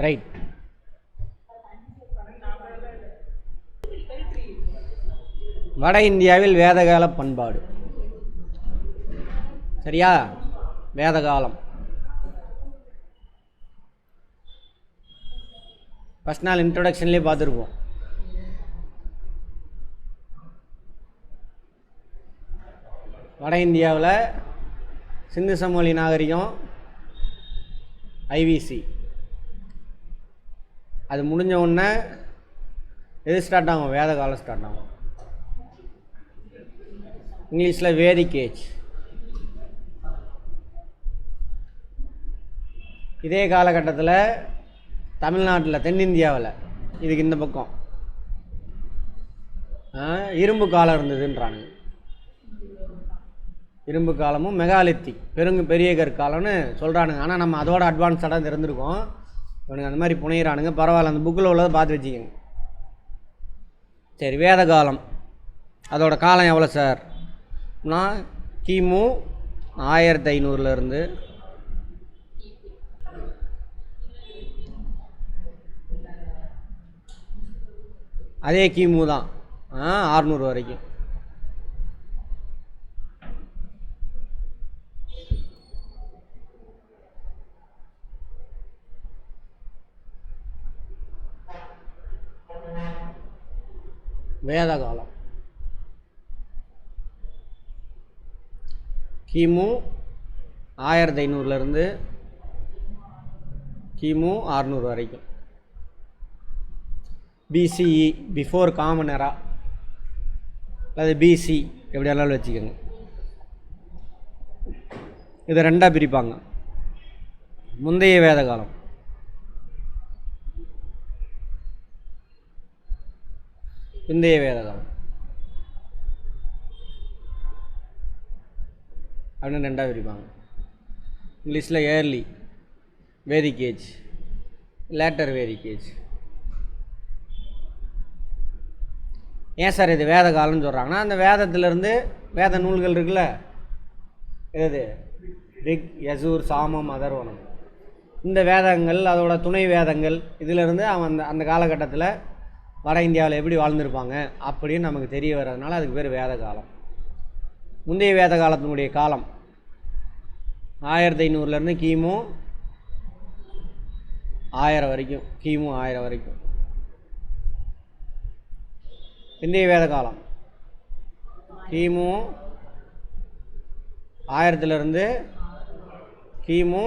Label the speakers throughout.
Speaker 1: Right. வட இந்தியாவில் வேதகால பண்பாடு. சரியா? வேதகாலம் ஃபஸ்ட் நாள் இன்ட்ரொடக்ஷன்லேயே பார்த்துருப்போம். வட இந்தியாவில் சிந்து சமவெளி நாகரிகம், ஐவிசி, அது முடிஞ்ச உடனே எது ஸ்டார்ட் ஆகும்? வேத காலம் ஸ்டார்ட் ஆகும். இங்கிலீஷில் வேதிக் ஏஜ். இதே காலகட்டத்தில் தமிழ்நாட்டில், தென்னிந்தியாவில், இதுக்கு இந்த பக்கம் இரும்பு காலம் இருந்ததுன்றானுங்க. இரும்பு காலமும் மெகாலித்திக், பெரிய கற்காலம்னு சொல்கிறானுங்க. ஆனால் நம்ம அதோட அட்வான்ஸ்டாக இருந்திருக்கோம். இவனுங்க அந்த மாதிரி புனையிறானுங்க. பரவாயில்ல, அந்த புக்கில் உள்ளதை பார்த்து வச்சுக்கோங்க. சரி, வேத காலம் அதோட காலம் எவ்வளோ சார்? கிமு 1500 அதே கிமு தான் 600 வரைக்கும். வேத காலம் கிமு 1500 கிமு 600 வரைக்கும். பிசிஇ, பிஃபோர் காமன் எரா, அல்லது பிசி, எப்படி எல்லாம் வச்சுக்கோங்க. இதை ரெண்டாக பிரிப்பாங்க. முந்தைய வேத காலம், பிந்தைய வேத காலம் அப்படின்னு ரெண்டாக பிரிப்பாங்க. இங்கிலீஷில் ஏர்லி வேதிக் ஏஜ், லேட்டர் வேதிக் ஏஜ். ஏன் சார் இது வேத காலம்னு சொல்கிறாங்கன்னா, அந்த வேதத்திலேருந்து, வேத நூல்கள் இருக்குல்ல, எது ரிக், யசூர், சாமம், அதர்வனம், இந்த வேதங்கள், அதோட துணை வேதங்கள், இதிலிருந்து அவன் அந்த காலகட்டத்தில் வட இந்தியாவில் எப்படி வாழ்ந்திருப்பாங்க அப்படின்னு நமக்கு தெரிய வர்றதுனால அதுக்கு பேர் வேத காலம். முந்தைய வேத காலத்தினுடைய காலம் 1500 கிமு 1000 வரைக்கும். கிமு 1000 வரைக்கும். பிந்தைய வேத காலம் கிமு 1000 கிமு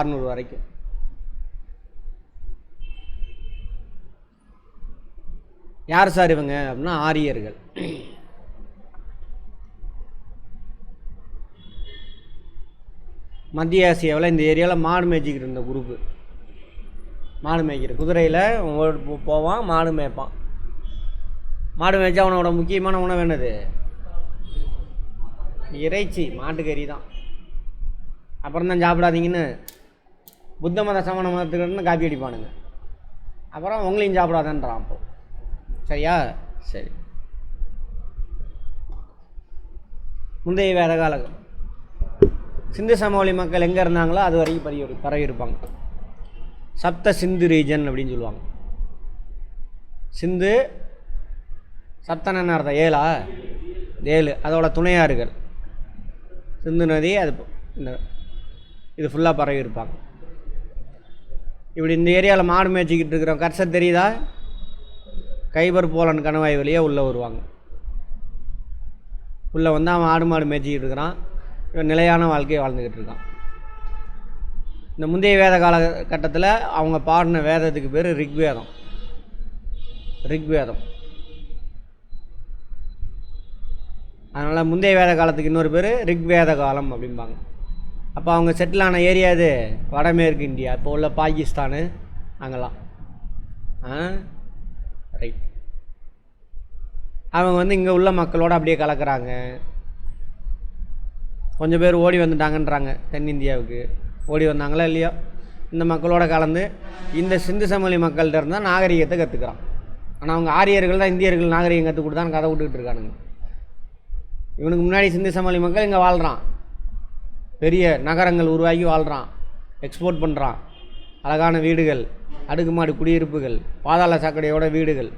Speaker 1: 600 வரைக்கும். யார் சார் இவங்க அப்படின்னா, ஆரியர்கள். மத்திய ஆசியாவில் இந்த ஏரியாவில் மாடு மேய்ச்சிக்கிட்டு இருந்த குரூப்பு. மாடு மேய்க்கிற குதிரையில் போவான், மாடு மேய்ப்பான். மாடு மேய்ச்சா அவனோட முக்கியமான உணவு என்னது? இறைச்சி, மாட்டுக்கறி தான். அப்புறம் தான் சாப்பிடாதீங்கன்னு புத்த மத சமண மதத்துக்கு காப்பி அடிப்பானுங்க. அப்புறம் உங்களையும் சாப்பிடாதன்றான். அப்போ சரியா? சரி. முந்தைய வேத காலம் சிந்து சமவெளி மக்கள் எங்கே இருந்தாங்களோ அது வரைக்கும் பரவி இருப்பாங்க. சப்த சிந்து ரீஜன் அப்படின்னு சொல்லுவாங்க. சிந்து சப்தன அர்த்தம் 7. அதோட துணையாறுகள் சிந்து நதி, அது இது ஃபுல்லாக பரவி இருப்பாங்க. இப்படி இந்த ஏரியாவில் மாடு மேய்ச்சிக்கிட்டு இருக்கிற கர்சர் தெரியுதா? கைபர் போலன் கணவாய் வழியாக உள்ளே வருவாங்க. உள்ளே வந்து அவன் ஆடு மாடு மேய்ச்சிக்கிட்டு இருக்கிறான். இவன் நிலையான வாழ்க்கையை வாழ்ந்துக்கிட்டு இருக்கான். இந்த முந்தைய வேத காலகட்டத்தில் அவங்க பாடின வேதத்துக்கு பேர் ரிக்வேதம். அதனால் முந்தைய வேத காலத்துக்கு இன்னொரு பேர் ரிக்வேத காலம் அப்படிம்பாங்க. அப்போ அவங்க செட்டில் ஆன ஏரியா இது வடமேற்கு இந்தியா, இப்போ உள்ள பாகிஸ்தானு, அங்கெல்லாம். ரைட். அவங்க வந்து இங்கே உள்ள மக்களோடு அப்படியே கலக்கிறாங்க. கொஞ்சம் பேர் ஓடி வந்துட்டாங்கன்றாங்க. தென்னிந்தியாவுக்கு ஓடி வந்தாங்களா இல்லையோ, இந்த மக்களோட கலந்து இந்த சிந்து சமவெளி மக்கள்கிட்ட இருந்தால் நாகரிகத்தை கற்றுக்கிறான். ஆனால் அவங்க ஆரியர்கள் தான் இந்தியர்கள் நாகரிகம் கற்றுக் கொடுத்தான்னு கதை விட்டுக்கிட்டு இருக்கானுங்க. இவனுக்கு முன்னாடி சிந்து சமவெளி மக்கள் இங்கே வாழ்கிறான், பெரிய நகரங்கள் உருவாக்கி வாழ்கிறான், எக்ஸ்போர்ட் பண்ணுறான். அழகான வீடுகள், அடுக்குமாடி குடியிருப்புகள், பாதாள சாக்கடையோட வீடுகள்,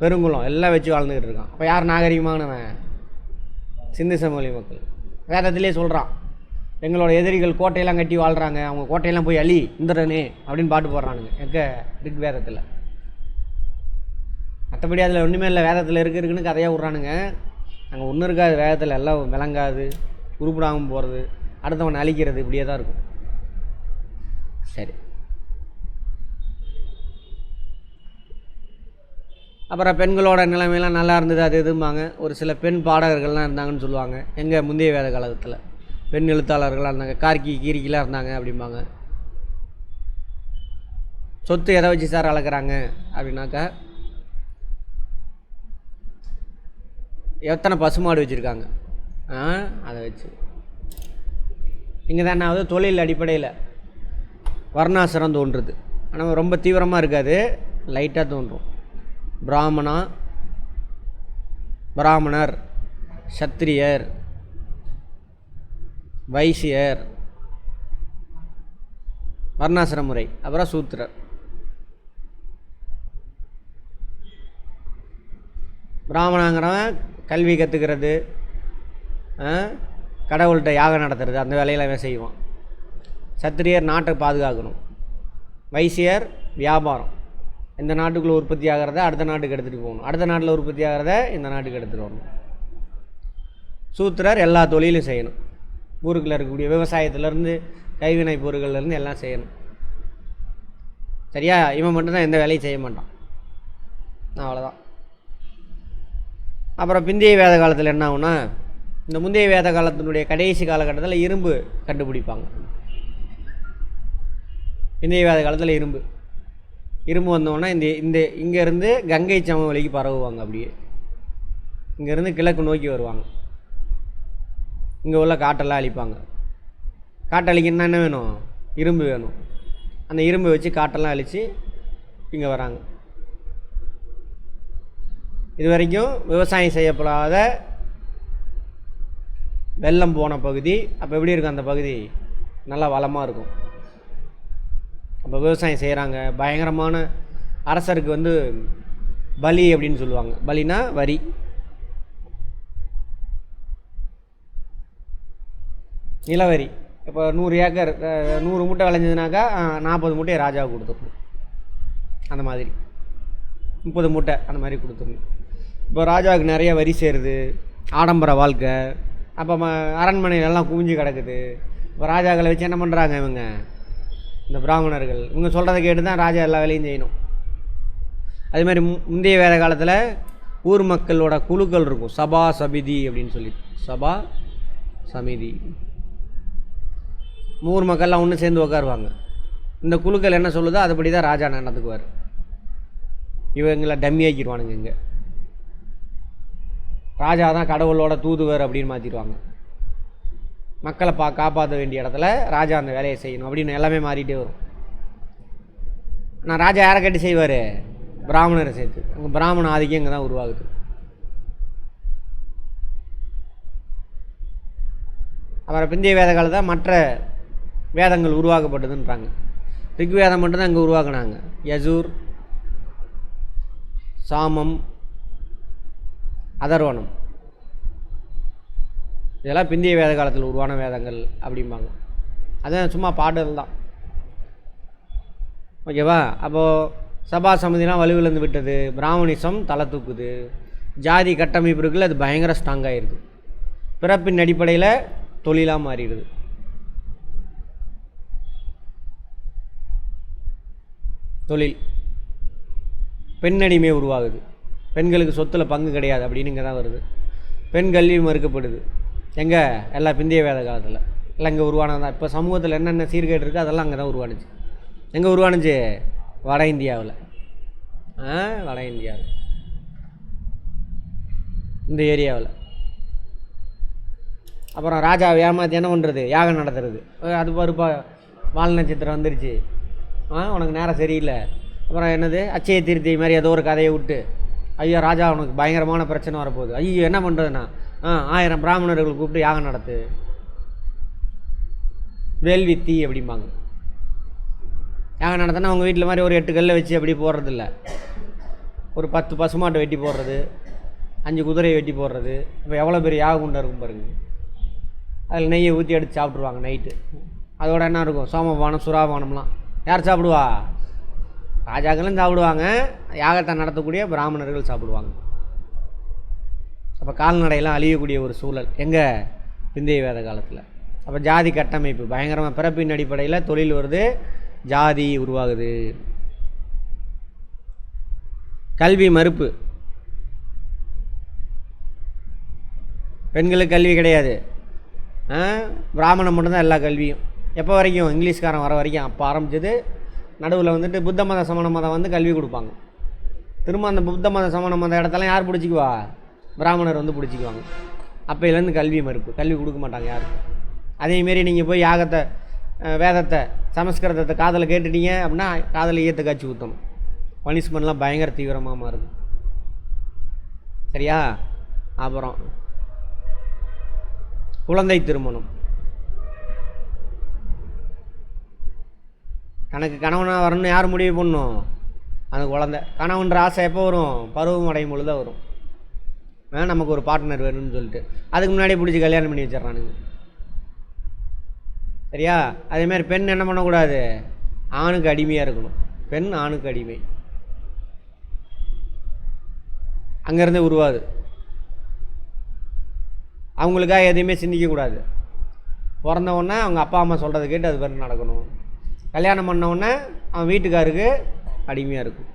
Speaker 1: பெருங்குளம் எல்லாம் வச்சு வாழ்ந்துக்கிட்டு இருக்கான். அப்போ யார் நாகரிகமானவன்? சிந்து சமவெளி மக்கள். வேதத்திலே சொல்கிறான், எங்களோட எதிரிகள் கோட்டையெல்லாம் கட்டி வாழ்கிறாங்க, அவங்க கோட்டையெல்லாம் போய் அழி இந்திரனே அப்படின்னு பாட்டு போடுறானுங்க. ரிக் வேதத்தில். மற்றபடி அதில் ஒன்றுமே இல்லை, வேதத்தில் இருக்குன்னு கதையாக விட்றானுங்க. அங்கே ஒன்றும் இருக்காது வேதத்தில், எல்லாம் விளங்காது, உருப்படாமல் போகிறது, அடுத்தவன் அழிக்கிறது, இப்படியே தான் இருக்கும். சரி, அப்புறம் பெண்களோட நிலைமையெல்லாம் நல்லா இருந்தது, அது எதும்பாங்க. ஒரு சில பெண் பாடகர்கள்லாம் இருந்தாங்கன்னு சொல்லுவாங்க. எங்கள் முந்தைய வேத காலத்தில் பெண் எழுத்தாளர்களாக இருந்தாங்க, கார்கி கீரிக்கிலாம் இருந்தாங்க அப்படிம்பாங்க. சொத்து எதை வச்சு சார் அளக்குறாங்க அப்படின்னாக்கா, எத்தனை பசுமாடு வச்சுருக்காங்க அதை வச்சு. இங்கே தான் என்னாவது தொழில் அடிப்படையில் வர்ணாசிரம் தோன்றுறது. ஆனால் ரொம்ப தீவிரமாக இருக்காது, லைட்டாக தோன்றும். பிராமணர், சத்திரியர், வைசியர், வர்ணாசிர முறை, அப்புறம் சூத்திரர். பிராமணங்கிறவன் கல்வி கற்றுக்கிறது, கடவுள்கிட்ட யாகம் நடத்துறது, அந்த வேலையெல்லாம் செய்வான். சத்திரியர் நாட்டை பாதுகாக்கணும். வைசியர் வியாபாரம், இந்த நாட்டுக்குள்ளே உற்பத்தி ஆகிறத அடுத்த நாட்டுக்கு எடுத்துகிட்டு போகணும், அடுத்த நாட்டில் உற்பத்தி ஆகிறத இந்த நாட்டுக்கு எடுத்துகிட்டு வரணும். சூத்திரர் எல்லா தொழிலும் செய்யணும், ஊருக்குள்ளே இருக்கக்கூடிய விவசாயத்துலேருந்து கைவினை பொருட்கள்லேருந்து எல்லாம் செய்யணும். சரியா? இவன் மட்டும்தான் எந்த வேலையும் செய்ய மாட்டான். அவ்வளோதான். அப்புறம் பிந்தைய வேத காலத்தில் என்ன ஆகுனா, இந்த முந்தைய வேத காலத்தினுடைய கடைசி காலகட்டத்தில் இரும்பு கண்டுபிடிப்பாங்க. பிந்தைய வேத காலத்தில் இரும்பு வந்தோன்னா இங்கேருந்து கங்கை சமவெளிக்கு பரவுவாங்க. அப்படியே இங்கேருந்து கிழக்கு நோக்கி வருவாங்க. இங்கே உள்ள காட்டெல்லாம் அழிப்பாங்க. காட்டழிக்கணுன்னா என்ன வேணும்? இரும்பு வேணும். அந்த இரும்பை வச்சு காட்டெல்லாம் அழித்து இங்கே வராங்க. இது வரைக்கும் விவசாயம் செய்யப்படாத வெள்ளம் போன பகுதி. அப்போ எப்படி இருக்கும் அந்த பகுதி? நல்லா வளமாக இருக்கும். அப்போ விவசாயம் செய்கிறாங்க. பயங்கரமான அரசருக்கு பலி அப்படின்னு சொல்லுவாங்க. பலினா வரி. நிலவரி. இப்போ 100 ஏக்கர் 100 மூட்டை விளைஞ்சதுனாக்கா 40 மூட்டையை ராஜாவுக்கு கொடுத்துடணும். அந்த மாதிரி 30 மூட்டை அந்த மாதிரி கொடுத்துடணும். இப்போ ராஜாவுக்கு நிறைய வரி சேருது, ஆடம்பர வாழ்க்கை. அப்போ அரண்மனையிலெல்லாம் குவிஞ்சு கிடக்குது. இப்போ ராஜாக்களை வச்சு என்ன பண்ணுறாங்க இவங்க, இந்த பிராமணர்கள் இவங்க சொல்கிறத கேட்டு தான் ராஜா எல்லா வேலையும் செய்யணும். அதேமாதிரி முந்தைய வேத காலத்தில் ஊர் மக்களோட குழுக்கள் இருக்கும், சபா சமிதி அப்படின்னு சொல்லி. சபா சமிதி, ஊர் மக்கள்லாம் ஒன்று சேர்ந்து உட்காருவாங்க. இந்த குழுக்கள் என்ன சொல்லுதோ அதுபடி தான் ராஜா நடந்துக்குவார். இவங்களை டம்மி ஆக்கிடுவானுங்க. இங்கே ராஜா தான் கடவுளோட தூதுவர் அப்படின்னு மாற்றிடுவாங்க. மக்களை காப்பாற்ற வேண்டிய இடத்துல ராஜா அந்த வேலையை செய்யணும் அப்படின்னு எல்லாமே மாறிட்டே வரும். நான் ராஜா யாரை கட்டி செய்வார்? பிராமணரை சேர்த்து. அங்கே பிராமண ஆதிக்கம் இங்கே தான் உருவாகுது. அப்புறம் பிந்தைய வேத காலத்தில் மற்ற வேதங்கள் உருவாக்கப்பட்டதுன்றாங்க. ரிக்வேதம் மட்டும்தான் இங்கே உருவாக்குனாங்க. யஜூர், சாமம், அதர்வனம், இதெல்லாம் பிந்தைய வேத காலத்தில் உருவான வேதங்கள் அப்படிம்பாங்க. அதான் சும்மா பாடல் தான். ஓகேவா? அப்போது சபா சமிதிலாம் வலுவிழந்து விட்டது. பிராமணிசம் தலை தூக்குது. ஜாதி கட்டமைப்பு இருக்குல்ல, அது பயங்கர ஸ்ட்ராங்காகிடுது. பிறப்பின் அடிப்படையில் தொழிலாக மாறிடுது. தொழில், பெண்ணடிமை உருவாகுது. பெண்களுக்கு சொத்தில் பங்கு கிடையாது அப்படின்னு இங்கே தான் வருது. பெண் கல்வி மறுக்கப்படுது. எங்கே? எல்லாம் பிந்தைய வேத காலத்தில் எல்லாம் இங்கே உருவானதான். இப்போ சமூகத்தில் என்னென்ன சீர்கேடு இருக்குது அதெல்லாம் அங்கே தான் உருவானுச்சு. எங்கே உருவானுச்சு? வட இந்தியாவில். வட இந்தியாவில் இந்த ஏரியாவில். அப்புறம் ராஜா ஏமாற்றி என்ன பண்ணுறது? யாகம் நடத்துறது. அது பாருப்பா, வால் நட்சத்திரம் வந்துருச்சு, உனக்கு நேரம் சரியில்லை. அப்புறம் என்னது, அச்சய திருத்தி மாதிரி ஏதோ ஒரு கதையை விட்டு, ஐயோ ராஜா உனக்கு பயங்கரமான பிரச்சனை வரப்போகுது, ஐயோ என்ன பண்ணுறதுண்ணா, 1000 பிராமணர்கள் கூப்பிட்டு யாகம் நடத்து, வேள்வித்தி அப்படிம்பாங்க. யாகம் நடத்தினா அவங்க வீட்டில் மாதிரி ஒரு 8 கல்லை வச்சு அப்படி போடுறதில்ல. ஒரு 10 பசுமாட்டை வெட்டி போடுறது, 5 குதிரையை வெட்டி போடுறது. இப்போ எவ்வளோ பெரிய யாகம் குண்டா இருக்கும் பாருங்கள். அதில் நெய்யை ஊற்றி எடுத்து சாப்பிட்ருவாங்க நைட்டு. அதோட என்ன இருக்கும், சோமபானம் சுறாபானம்லாம் யார் சாப்பிடுவா? ராஜாக்களும் சாப்பிடுவாங்க, யாகத்தை நடத்தக்கூடிய பிராமணர்கள் சாப்பிடுவாங்க. அப்போ கால்நடையெல்லாம் அழியக்கூடிய ஒரு சூழல் எங்கே? பிந்தைய வேத காலத்தில். அப்போ ஜாதி கட்டமைப்பு பயங்கரமாக, பிறப்பின் அடிப்படையில் தொழில் வருது, ஜாதி உருவாகுது. கல்வி மறுப்பு, பெண்களுக்கு கல்வி கிடையாது, பிராமணன் மட்டும்தான் எல்லா கல்வியும். எப்போ வரைக்கும்? இங்கிலீஷ்காரன் வர வரைக்கும். அப்போ ஆரம்பிச்சது. நடுவில் வந்துட்டு புத்த மத சமண மதம் வந்து கல்வி கொடுப்பாங்க. திரும்ப அந்த புத்த மத சமண மத இடத்தெல்லாம் யார் பிடிச்சிக்குவா? பிராமணர் வந்து பிடிச்சிக்குவாங்க. அப்போலேருந்து கல்வி மறுப்பு, கல்வி கொடுக்க மாட்டாங்க யாருக்கும். அதேமாரி நீங்கள் போய் யாகத்தை, வேதத்தை, சமஸ்கிருதத்தை காதில் கேட்டுட்டீங்க அப்படின்னா காதில் ஈயத்தை காய்ச்சி ஊற்றணும். பனிஷ்மெண்ட்லாம் பயங்கர தீவிரமாக மாறுது. சரியா? அப்புறம் குழந்தை திருமணம். தனக்கு கணவனாக வரணும்னு யார் முடிவு பண்ணணும்? அந்த குழந்தை. கணவன்ற ஆசை எப்போ வரும்? பருவம் அடையும் பொழுது தான் வரும். நமக்கு ஒரு பார்ட்னர் வேணும்னு சொல்லிட்டு அதுக்கு முன்னாடியே பிடிச்சி கல்யாணம் பண்ணி வச்சிடறானுங்க. சரியா? அதேமாதிரி பெண் என்ன பண்ணக்கூடாது? ஆணுக்கு அடிமையாக இருக்கணும். பெண் ஆணுக்கு அடிமை. அங்கேருந்தே உருவாது. அவங்களுக்காக எதையுமே சிந்திக்கக்கூடாது. பிறந்தவுடனே அவங்க அப்பா அம்மா சொல்கிறத கேட்டு அது பேர் நடக்கணும். கல்யாணம் பண்ணவுடனே அவன் வீட்டுக்காருக்கு அடிமையாக இருக்கும்.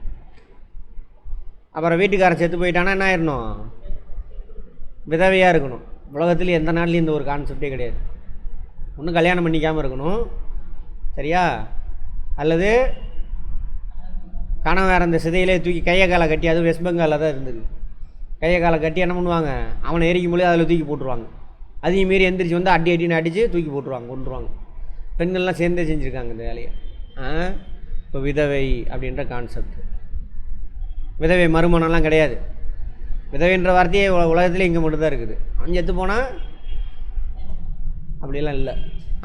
Speaker 1: அப்புறம் வீட்டுக்காரன் செத்து போயிட்டானா என்ன ஆயிடணும்? விதவையாக இருக்கணும். உலகத்துலேயும் எந்த நாள்லையும் இந்த ஒரு கான்செப்டே கிடையாது. ஒன்றும் கல்யாணம் பண்ணிக்காமல் இருக்கணும். சரியா? அல்லது கணவன் வேறு அந்த சிதையிலே தூக்கி கையை காலை கட்டி, அதுவும் வெஸ்ட் பெங்காலில் தான் இருந்தது. கையை காலை கட்டி என்ன பண்ணுவாங்க? அவனை எரிக்கும் பொழுது அதில் தூக்கி போட்டுருவாங்க. அதையும் மீறி எந்திரிச்சு வந்து அடின்னு அடித்து தூக்கி போட்டுருவாங்க, கொண்டுருவாங்க. பெண்கள்லாம் சேர்ந்தே செஞ்சுருக்காங்க இந்த வேலையை. இப்போ விதவை அப்படின்ற கான்செப்ட். விதவை மறுமணம்லாம் கிடையாது. விதவைன்ற வார்த்தையே உலகத்துலேயே இங்கே மட்டும்தான் இருக்குது. அவன் செத்து போனால் அப்படியெல்லாம் இல்லை.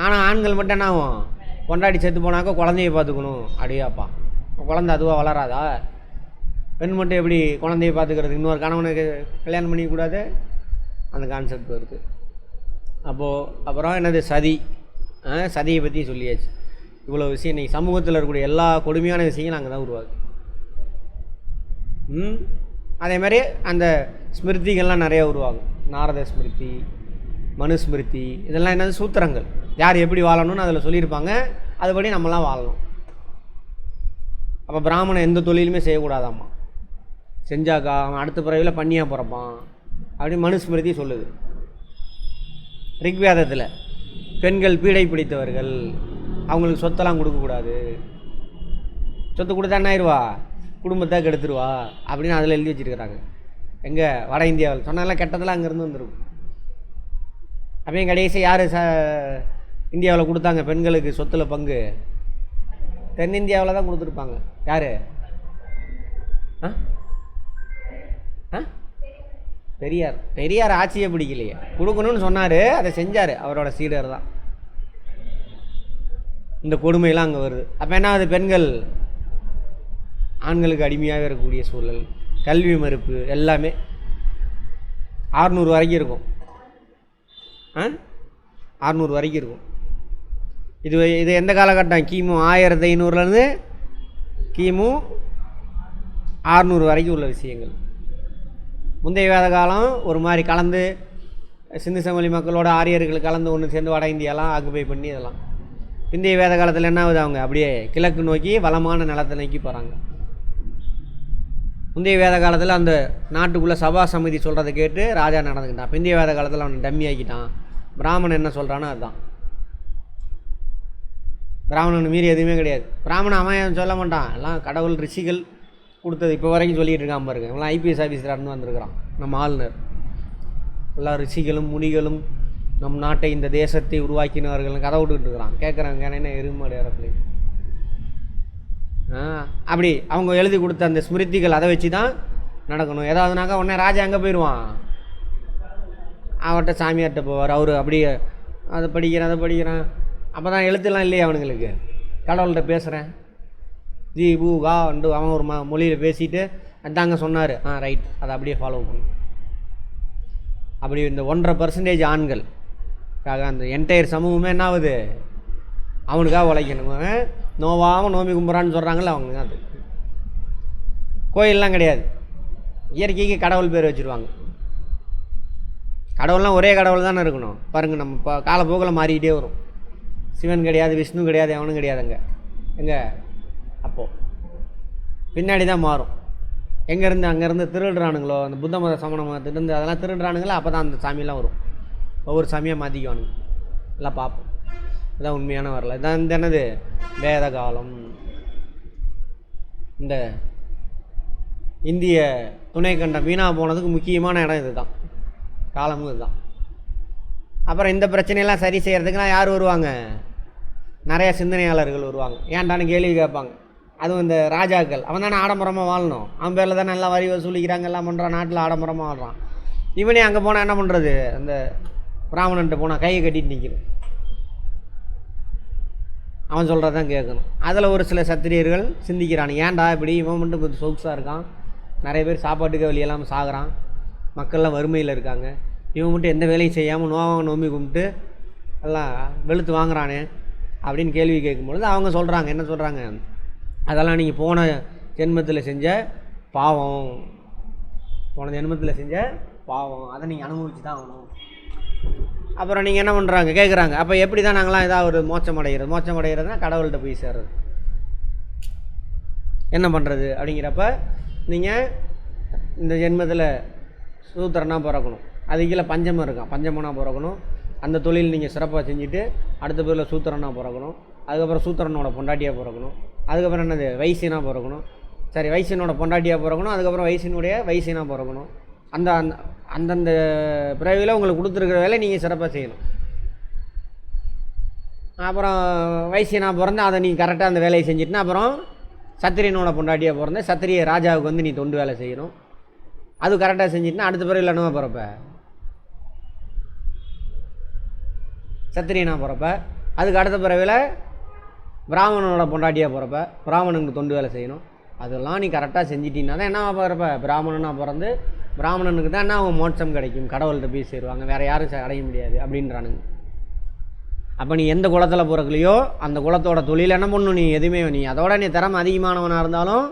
Speaker 1: ஆனால் ஆண்கள் மட்டும் என்ன ஆகும்? கொண்டாடி செத்து போனாக்கா குழந்தைய பார்த்துக்கணும். அடியாப்பா, குழந்தை அதுவாக வளராதா? பெண் மட்டும் எப்படி குழந்தைய பார்த்துக்கிறது? இன்னொரு கணவனுக்கு கல்யாணம் பண்ணிக்கக்கூடாது, அந்த கான்செப்ட் வருது. அப்புறம் என்னது? சதி. சதியை பற்றி சொல்லியாச்சு. இவ்வளோ விஷயம் இன்றைக்கி சமூகத்தில் இருக்கக்கூடிய எல்லா கொடுமையான விஷயங்களும் அங்கே தான் உருவாகுது. அதே மாதிரி அந்த ஸ்மிருதிகள்லாம் நிறையா உருவாகும். நாரத ஸ்மிருதி, மனுஸ்மிருதி, இதெல்லாம் என்னது? சூத்திரங்கள். யார் எப்படி வாழணும்னு அதில் சொல்லியிருப்பாங்க. அதுபடி நம்மளாம் வாழணும். அப்போ பிராமணன் எந்த தொழிலுமே செய்யக்கூடாதாம்மா. செஞ்சாக்கா அவன் அடுத்த பிறவியில் பண்ணியாக பிறப்பான் அப்படின்னு மனுஸ்மிருதி சொல்லுது. ரிக்வேதத்தில் பெண்கள் பீடை பிடித்தவர்கள், அவங்களுக்கு சொத்தெல்லாம் கொடுக்கக்கூடாது. சொத்து கொடுத்தா என்ன ஆயிடுவா? குடும்பத்தை கெடுத்துருவா அப்படின்னு அதில் எழுதி வச்சுருக்கிறாங்க. எங்கே? வட இந்தியாவில். சொன்னாலாம் கெட்டதெல்லாம் அங்கேருந்து வந்துருக்கும். அப்பயும் கடைசி யார் இந்தியாவில் கொடுத்தாங்க பெண்களுக்கு சொத்தில் பங்கு? தென்னிந்தியாவில் தான் கொடுத்துருப்பாங்க. யார்? பெரியார். பெரியார் ஆட்சியை பிடிக்கலையே, கொடுக்கணும்னு சொன்னார், அதை செஞ்சார். அவரோட சீடர் தான். இந்த கொடுமையெல்லாம் அங்கே வருது. அப்போ என்ன ஆகுது? பெண்கள் ஆண்களுக்கு அடிமையாக இருக்கக்கூடிய சூழல், கல்வி மறுப்பு, எல்லாமே 600 வரைக்கும் இருக்கும். 600 வரைக்கும் இருக்கும். இது எந்த காலகட்டம்? கிமு 1500லேருந்து கிமு 600 வரைக்கும் உள்ள விஷயங்கள். முந்தைய வேத காலம் ஒரு மாதிரி கலந்து சிந்து சமவெளி மக்களோட ஆரியர்கள் கலந்து ஒன்று சேர்ந்து வட இந்தியாலாம் ஆக்குபை பண்ணி இதெல்லாம். பிந்தைய வேத காலத்தில் என்ன ஆகுது? அவங்க அப்படியே கிழக்கு நோக்கி வளமான நிலத்தை நோக்கி போகிறாங்க. முந்தைய வேத காலத்தில் அந்த நாட்டுக்குள்ளே சபா சமிதி சொல்கிறத கேட்டு ராஜா நடந்துக்கிட்டான். பிந்தைய வேத காலத்தில் அவனை டம்மி ஆக்கிட்டான். பிராமணன் என்ன சொல்கிறானோ அதுதான். பிராமணன் மீறி எதுவுமே கிடையாது. பிராமணன் அவன் சொல்ல மாட்டான், எல்லாம் கடவுள் ரிஷிகள் கொடுத்தது. இப்போ வரைக்கும் சொல்லிகிட்டு இருக்கான் பாருங்க. எல்லாம் ஐபிஎஸ் ஆஃபீஸராக இருந்து வந்திருக்கிறான் நம்ம ஆளுநர். எல்லா ரிஷிகளும் முனிகளும் நம் நாட்டை இந்த தேசத்தை உருவாக்கினவர்கள் கதை விட்டுக்கிட்டு இருக்கிறான். கேட்குறாங்க என்ன எருமாடு இடத்துல. அப்படி அவங்க எழுதி கொடுத்த அந்த ஸ்மிருதிகள் அதை வச்சு தான் நடக்கணும். ஏதாவதுனாக்கா உடனே ராஜா அங்கே போயிடுவான், அவர்கிட்ட சாமியார்கிட்ட போவார். அவர் அப்படியே அதை படிக்கிறான். அப்போ தான் எழுத்துலாம் இல்லையே அவனுங்களுக்கு. கடவுள்கிட்ட பேசுகிறேன், ஜி பூ கா அவன் ஒரு மொழியில் பேசிட்டு அதாங்க சொன்னார், ரைட், அதை அப்படியே ஃபாலோ பண்ணும். அப்படி இந்த 1.5% ஆண்கள் அந்த என்டையர் சமூகமே என்ன ஆகுது, அவனுக்காக உழைக்கணும். நோவாமல் நோம்பி கும்புறான்னு சொல்கிறாங்கல்ல, அவங்க தான் அது. கோயிலெலாம் கிடையாது, இயற்கைக்கு கடவுள் பேர் வச்சுருவாங்க. கடவுள்லாம் ஒரே கடவுள் தானே இருக்கணும். பாருங்கள், நம்ம இப்போ காலப்போக்கில் மாறிக்கிட்டே வரும். சிவன் கிடையாது, விஷ்ணு கிடையாது, எவனும் கிடையாது. எங்கே அப்போது பின்னாடி தான் மாறும். எங்கேருந்து அங்கேருந்து திருடுறானுங்களோ, அந்த புத்த மத சமண மதத்திலேருந்து அதெல்லாம் திருடுறானுங்களோ, அப்போ தான் அந்த சாமியெல்லாம் வரும். ஒவ்வொரு சாமியாக மாற்றிக்குவானுங்க. எல்லாம் பார்ப்போம். இதுதான் உண்மையான வரல. இதான் இந்த என்னது வேத காலம். இந்த இந்திய துணைக்கண்டம் வீணாக போனதுக்கு முக்கியமான இடம் இது தான், காலமும் இதுதான். அப்புறம் இந்த பிரச்சனையெல்லாம் சரி செய்கிறதுக்குலாம் யார் வருவாங்க, நிறைய சிந்தனையாளர்கள் வருவாங்க. ஏன்டான்னு கேள்வி கேட்பாங்க. அதுவும் இந்த ராஜாக்கள், அவன் தானே ஆடம்பரமாக வாழணும், அவன் பேரில் தான் நல்லா வரி வசூலிக்கிறாங்க, எல்லாம் பண்ணுறான், நாட்டில் ஆடம்பரமாக வாழ்கிறான். இவனே அங்கே போனால் என்ன பண்ணுறது, அந்த பிராமணன்ட்டு போனால் கையை கட்டிட்டு நிற்கணும், அவன் சொல்கிறதான் கேட்கணும். அதில் ஒரு சில சத்திரியர்கள் சிந்திக்கிறான், ஏன்டா இப்படி இவன் மட்டும் கொஞ்சம் சொகுசாக இருக்கான், நிறைய பேர் சாப்பாட்டுக்கு வழி இல்லாமல் சாகிறான், மக்கள்லாம் வறுமையில் இருக்காங்க, இவன் மட்டும் எந்த வேலையும் செய்யாமல் நோம்பி கும்பிட்டு எல்லாம் வெளுத்து வாங்குறானே அப்படின்னு கேள்வி கேட்கும்பொழுது அவங்க சொல்கிறாங்க, என்ன சொல்கிறாங்க, அதெல்லாம் நீங்கள் போன ஜென்மத்தில் செஞ்ச பாவம், போன ஜென்மத்தில் செஞ்ச பாவம், அதை நீங்கள் அனுபவிச்சு தான் ஆகணும். அப்புறம் நீங்கள் என்ன பண்ணுறாங்க கேட்குறாங்க, அப்போ எப்படி தான் நாங்களாம் ஏதாவது ஒரு மோட்சம் அடைகிறதுனா கடவுள்கிட்ட போய் சேர்றது, என்ன பண்ணுறது அப்படிங்கிறப்ப நீங்கள் இந்த ஜென்மத்தில் சூத்திரனாக பிறக்கணும், அது கீழே பஞ்சமம் இருக்கான், பஞ்சமனாக பிறக்கணும், அந்த தொழில் நீங்கள் சிறப்பாக செஞ்சுட்டு அடுத்த பேரில் சூத்திரனாக பிறக்கணும், அதுக்கப்புறம் சூத்திரனோட பொண்டாட்டியாக பிறக்கணும், அதுக்கப்புறம் என்னது வைசியனாக பிறக்கணும், சரி வைசியனோட பொண்டாட்டியாக பிறக்கணும், அதுக்கப்புறம் வைசியனாக பிறக்கணும். அந்த அந்தந்த பிறவியில் உங்களுக்கு கொடுத்துருக்குற வேலை நீங்கள் சிறப்பாக செய்யணும். அப்புறம் வைசியனாக பிறந்து அதை நீங்கள் கரெக்டாக அந்த வேலையை செஞ்சிட்டுனா அப்புறம் சத்திரியனோட பொண்டாட்டியாக பிறந்த சத்திரிய ராஜாவுக்கு வந்து நீ தொண்டு வேலை செய்யணும், அது கரெக்டாக செஞ்சிட்டுனா அடுத்த பிறவியில் என்னவா பிறப்ப, சத்திரியனாக பிறப்ப. அதுக்கு அடுத்த பிறவியில் பிராமணனோட பொண்டாட்டியாக பிறப்ப, பிராமணனுக்கு தொண்டு வேலை செய்யணும். அதெல்லாம் நீ கரெக்டாக செஞ்சிட்டின்னா தான் என்னவா பிறப்ப, பிராமணனாக பிறந்து பிராமணனுக்கு தான் என்ன அவன் மோட்சம் கிடைக்கும், கடவுள்கிட்ட போய் சேருவாங்க, வேறு யாரும் அடைய முடியாது அப்படின்றானுங்க. அப்போ நீ எந்த குலத்தில் பிறக்கலையோ அந்த குலத்தோட தொழில் என்ன பண்ணணும், நீ எதுவுமே நீ அதோட நீ திறமை அதிகமானவனாக இருந்தாலும்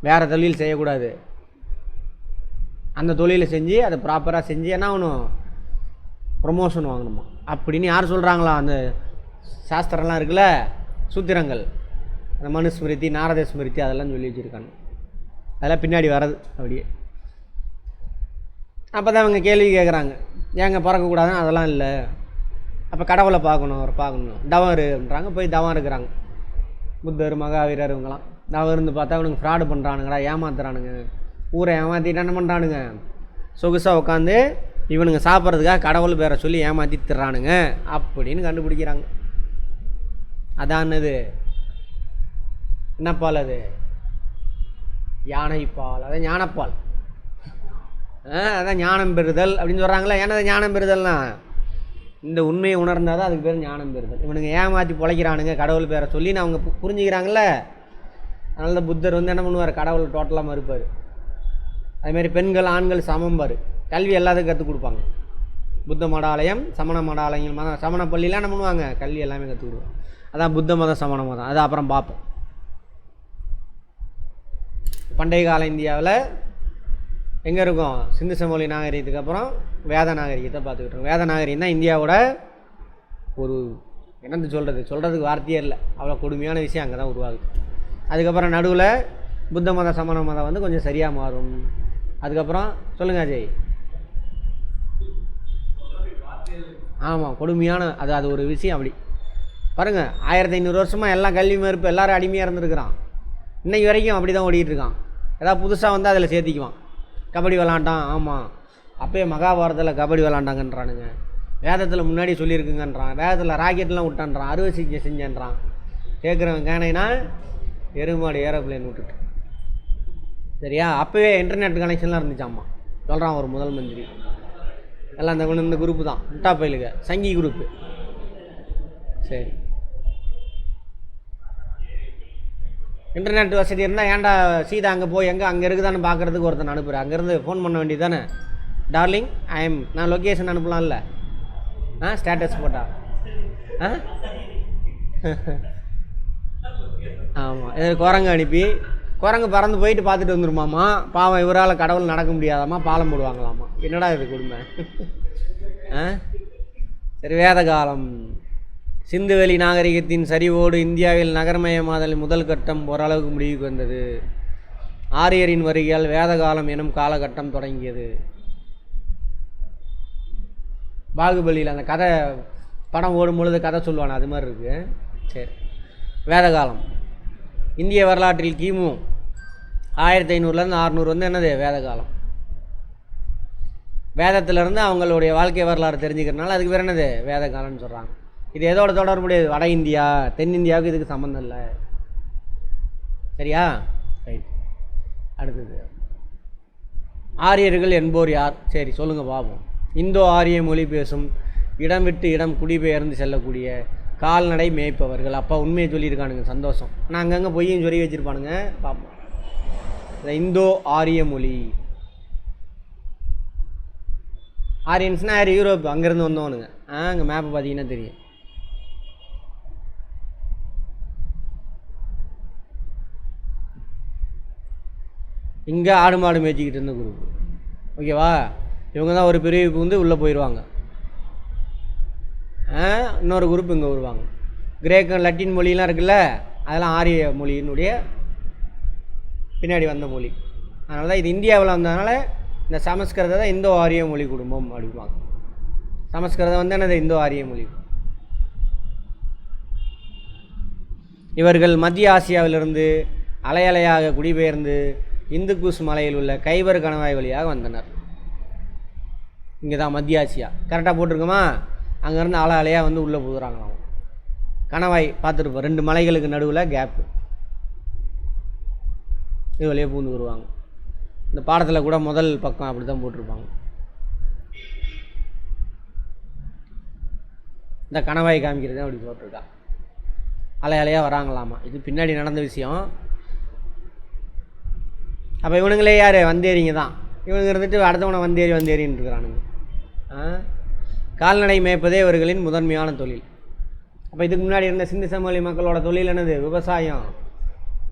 Speaker 1: வேறு தொழில் செய்யக்கூடாது, அந்த தொழிலை செஞ்சு அதை ப்ராப்பராக செஞ்சு என்ன ஆகணும், ப்ரொமோஷன் வாங்கணுமா அப்படின்னு யார் சொல்கிறாங்களா, அந்த சாஸ்திரம்லாம் இருக்குல்ல, சூத்திரங்கள், அந்த மனுஸ்மிருதி நாரத ஸ்மிருதி அதெல்லாம் சொல்லி வச்சுருக்காங்க, அதெல்லாம் பின்னாடி வர்றது அப்படியே. அப்போ தான் அவங்க கேள்வி கேட்குறாங்க, ஏங்க பிறக்கக்கூடாதுன்னு, அதெல்லாம் இல்லை, அப்போ கடவுளை பார்க்கணும், அவர் பார்க்கணும், தவம் இருக்குன்றாங்க, போய் தவம் இருக்கிறாங்க. புத்தர் மகாவீரர் இவங்களாம் தவம் இருந்து பார்த்தா அவனுக்கு ஃப்ராடு பண்ணுறானுங்கடா, ஏமாத்துறானுங்க, ஊரை ஏமாற்றிட்டு என்ன பண்ணுறானுங்க, சொகுசாக உட்காந்து இவனுங்க சாப்பிட்றதுக்காக கடவுள் பேரை சொல்லி ஏமாற்றி திடுறானுங்க அப்படின்னு கண்டுபிடிக்கிறாங்க. அதானது என்ன பால், அது யானை பால், அதான் ஞானப்பால், அதான் ஞானம் பெறுதல் அப்படின்னு சொல்கிறாங்களா. ஏன்னா ஞானம் பெறுதல்னா இந்த உண்மையை உணர்ந்தால் தான் அதுக்கு பேர் ஞானம் பெறுதல். இவனுங்க ஏமாற்றி பிழைக்கிறானுங்க கடவுள் பேரை சொல்லின்னு அவங்க புரிஞ்சுக்கிறாங்கள. அதனால புத்தர் வந்து என்ன பண்ணுவார், கடவுள் டோட்டலாக மறுப்பார். அதுமாதிரி பெண்கள் ஆண்கள் சமம்பார், கல்வி எல்லாத்துக்கும் கற்றுக் கொடுப்பாங்க. புத்த மடாலயம் சமண மடாலயங்கள் சமண பள்ளியெலாம் என்ன பண்ணுவாங்க, கல்வி எல்லாமே கற்றுக் கொடுப்பாங்க. அதான் புத்த மதம் சமண மதம், அது அப்புறம் பார்ப்போம். பண்டைய கால இந்தியாவில் எங்கே இருக்கும், சிந்து சமவெளி நாகரிகத்துக்கு அப்புறம் வேத நாகரிகத்தை பார்த்துக்கிட்டு இருக்கோம். வேத நாகரிகம் தான் இந்தியாவோட ஒரு என்னது சொல்கிறதுக்கு வார்த்தையே இல்லை, அவ்வளோ கொடுமையான விஷயம் அங்கே தான் உருவாகுது. அதுக்கப்புறம் நடுவில் புத்த மத சமண மதம் வந்து கொஞ்சம் சரியாக மாறும். அதுக்கப்புறம் சொல்லுங்கள் அஜய். ஆமாம், கொடுமையான அது ஒரு விஷயம். அப்படி பாருங்கள், 1500 வருஷமாக எல்லாம் கல்வி மறுப்பு, எல்லோரும் அடிமையாக இருந்துருக்கிறான். இன்றைக்கி வரைக்கும் அப்படி தான் ஓடிக்கிட்டு இருக்கான். ஏதாவது புதுசாக வந்து அதில் சேர்த்திக்குவான். கபடி விளாண்டான், ஆமாம் அப்போயே மகாபாரதத்தில் கபடி விளாண்டாங்கன்றானுங்க, வேதத்தில் முன்னாடி சொல்லியிருக்குங்கன்றான், வேதத்தில் ராக்கெட்லாம் விட்டான்றான், அறுவை சிகிச்சை செஞ்சேன்றான். கேட்குறவன் கேனைனா எருமாடு ஏரோப்ளேன் விட்டுட்டு சரியா. அப்போவே இன்டர்நெட் கனெக்ஷன்லாம் இருந்துச்சாம்மா சொல்கிறான் ஒரு முதல் மந்திரி. எல்லாம் இந்த குரூப்பு தான் முட்டா பயிலுங்க, சங்கி குரூப்பு. சரி, இன்டர்நெட் வசதி இருந்தால் ஏன்டா சீதா அங்கே போய் அங்கே இருக்குதான்னு பார்க்குறதுக்கு ஒருத்தன் அனுப்புகிறேன். அங்கேருந்து ஃபோன் பண்ண வேண்டியது தானே, டார்லிங் நான் லொக்கேஷன் அனுப்பலாம்ல, ஸ்டேட்டஸ் போட்டா. ஆமாம், இது குரங்கு அனுப்பி குரங்கு பறந்து போயிட்டு பார்த்துட்டு வந்துருமாம்மா. பாவம் இவரால் கடவுள் நடக்க முடியாதாம்மா, பாலம் போடுவாங்களாம்மா. என்னடா இது கொடுமை. சரி, வேத காலம். சிந்துவெளி நாகரிகத்தின் சரிவோடு இந்தியாவில் நகரமயமாதல் முதல் கட்டம் ஓரளவுக்கு முடிவுக்கு வந்தது. ஆரியரின் வருகையால் வேத காலம் எனும் காலகட்டம் தொடங்கியது. பாகுபலியில் அந்த கதை படம் ஓடும் பொழுது கதை சொல்லுவானே, அது மாதிரி இருக்குது. சரி, வேத காலம் இந்திய வரலாற்றில் கிமு 1500 600 வந்து என்னது வேத காலம். வேதத்திலேருந்து அவங்களுடைய வாழ்க்கை வரலாறு தெரிஞ்சுக்கிறதுனால அதுக்கு பேர் என்னது வேத காலம்னு சொல்கிறாங்க. இது எதோட தொடர முடியாது, வட இந்தியா தென்னிந்தியாவுக்கு இதுக்கு சம்மந்தம் இல்லை. சரியா? ரைட். அடுத்தது ஆரியர்கள் என்போர் யார்? சரி சொல்லுங்கள் பார்ப்போம். இந்தோ ஆரிய மொழி பேசும் இடம் விட்டு இடம் குடிபெயர்ந்து செல்லக்கூடிய கால்நடை மேய்ப்பவர்கள். அப்போ உண்மையை சொல்லியிருக்கானுங்க, சந்தோஷம். நான் அங்கங்கே பொய்யும் சொல்லி வச்சுருப்பானுங்க, பார்ப்போம். இந்த இந்தோ ஆரிய மொழி, ஆரியன்ஸ்னா யார்? யூரோப், அங்கேருந்து வந்தவனுங்க. அங்கே மேப்பை பார்த்தீங்கன்னா தெரியும். இங்கே ஆடு மாடு மேய்ச்சிக்கிட்டு இருந்த குரூப், ஓகேவா? இவங்க தான் ஒரு பிரிவுக்கு வந்து உள்ளே போயிடுவாங்க. இன்னொரு குரூப் இங்கே வருவாங்க. கிரேக்க லட்டின் மொழியெலாம் இருக்குல்ல, அதெல்லாம் ஆரிய மொழியினுடைய பின்னாடி வந்த மொழி. அதனால தான் இது இந்தியாவில் வந்ததுனால இந்த சமஸ்கிருதத்தை தான் இந்தோ ஆரிய மொழி குடும்பம் அப்படிம்பாங்க. சமஸ்கிருதம் வந்து என்னது இந்தோ ஆரிய மொழி. இவர்கள் மத்திய ஆசியாவிலிருந்து அலையலையாக குடிபெயர்ந்து இந்துக்குஸ் மலையில் உள்ள கைபர் கணவாய் வழியாக வந்தனர். இங்கே தான் மத்திய ஆசியா, கரெக்டாக போட்டிருக்கோமா? அங்கேருந்து அலை அலையாக வந்து உள்ளே போகிறாங்களாம். கணவாய் பார்த்துருப்போம், 2 மலைகளுக்கு நடுவில் கேப்பு, இது வழியாக பூந்து வருவாங்க. இந்த பாடத்தில் கூட முதல் பக்கம் அப்படி தான் போட்டிருப்பாங்க. இந்த கணவாய் காமிக்கிறது அப்படி போட்டிருக்கா, அலை அலையாக வராங்களாமா. இது பின்னாடி நடந்த விஷயம். அப்போ இவனுங்களே யார்? வந்தேரிங்க தான். இவனுங்க இருந்துட்டு அடுத்தவனை வந்தேரின்னு இருக்கிறானுங்க. கால்நடை மேய்ப்பதே இவர்களின் முதன்மையான தொழில். அப்போ இதுக்கு முன்னாடி இருந்த சிந்து சமவெளி மக்களோட தொழில் என்னது? விவசாயம்.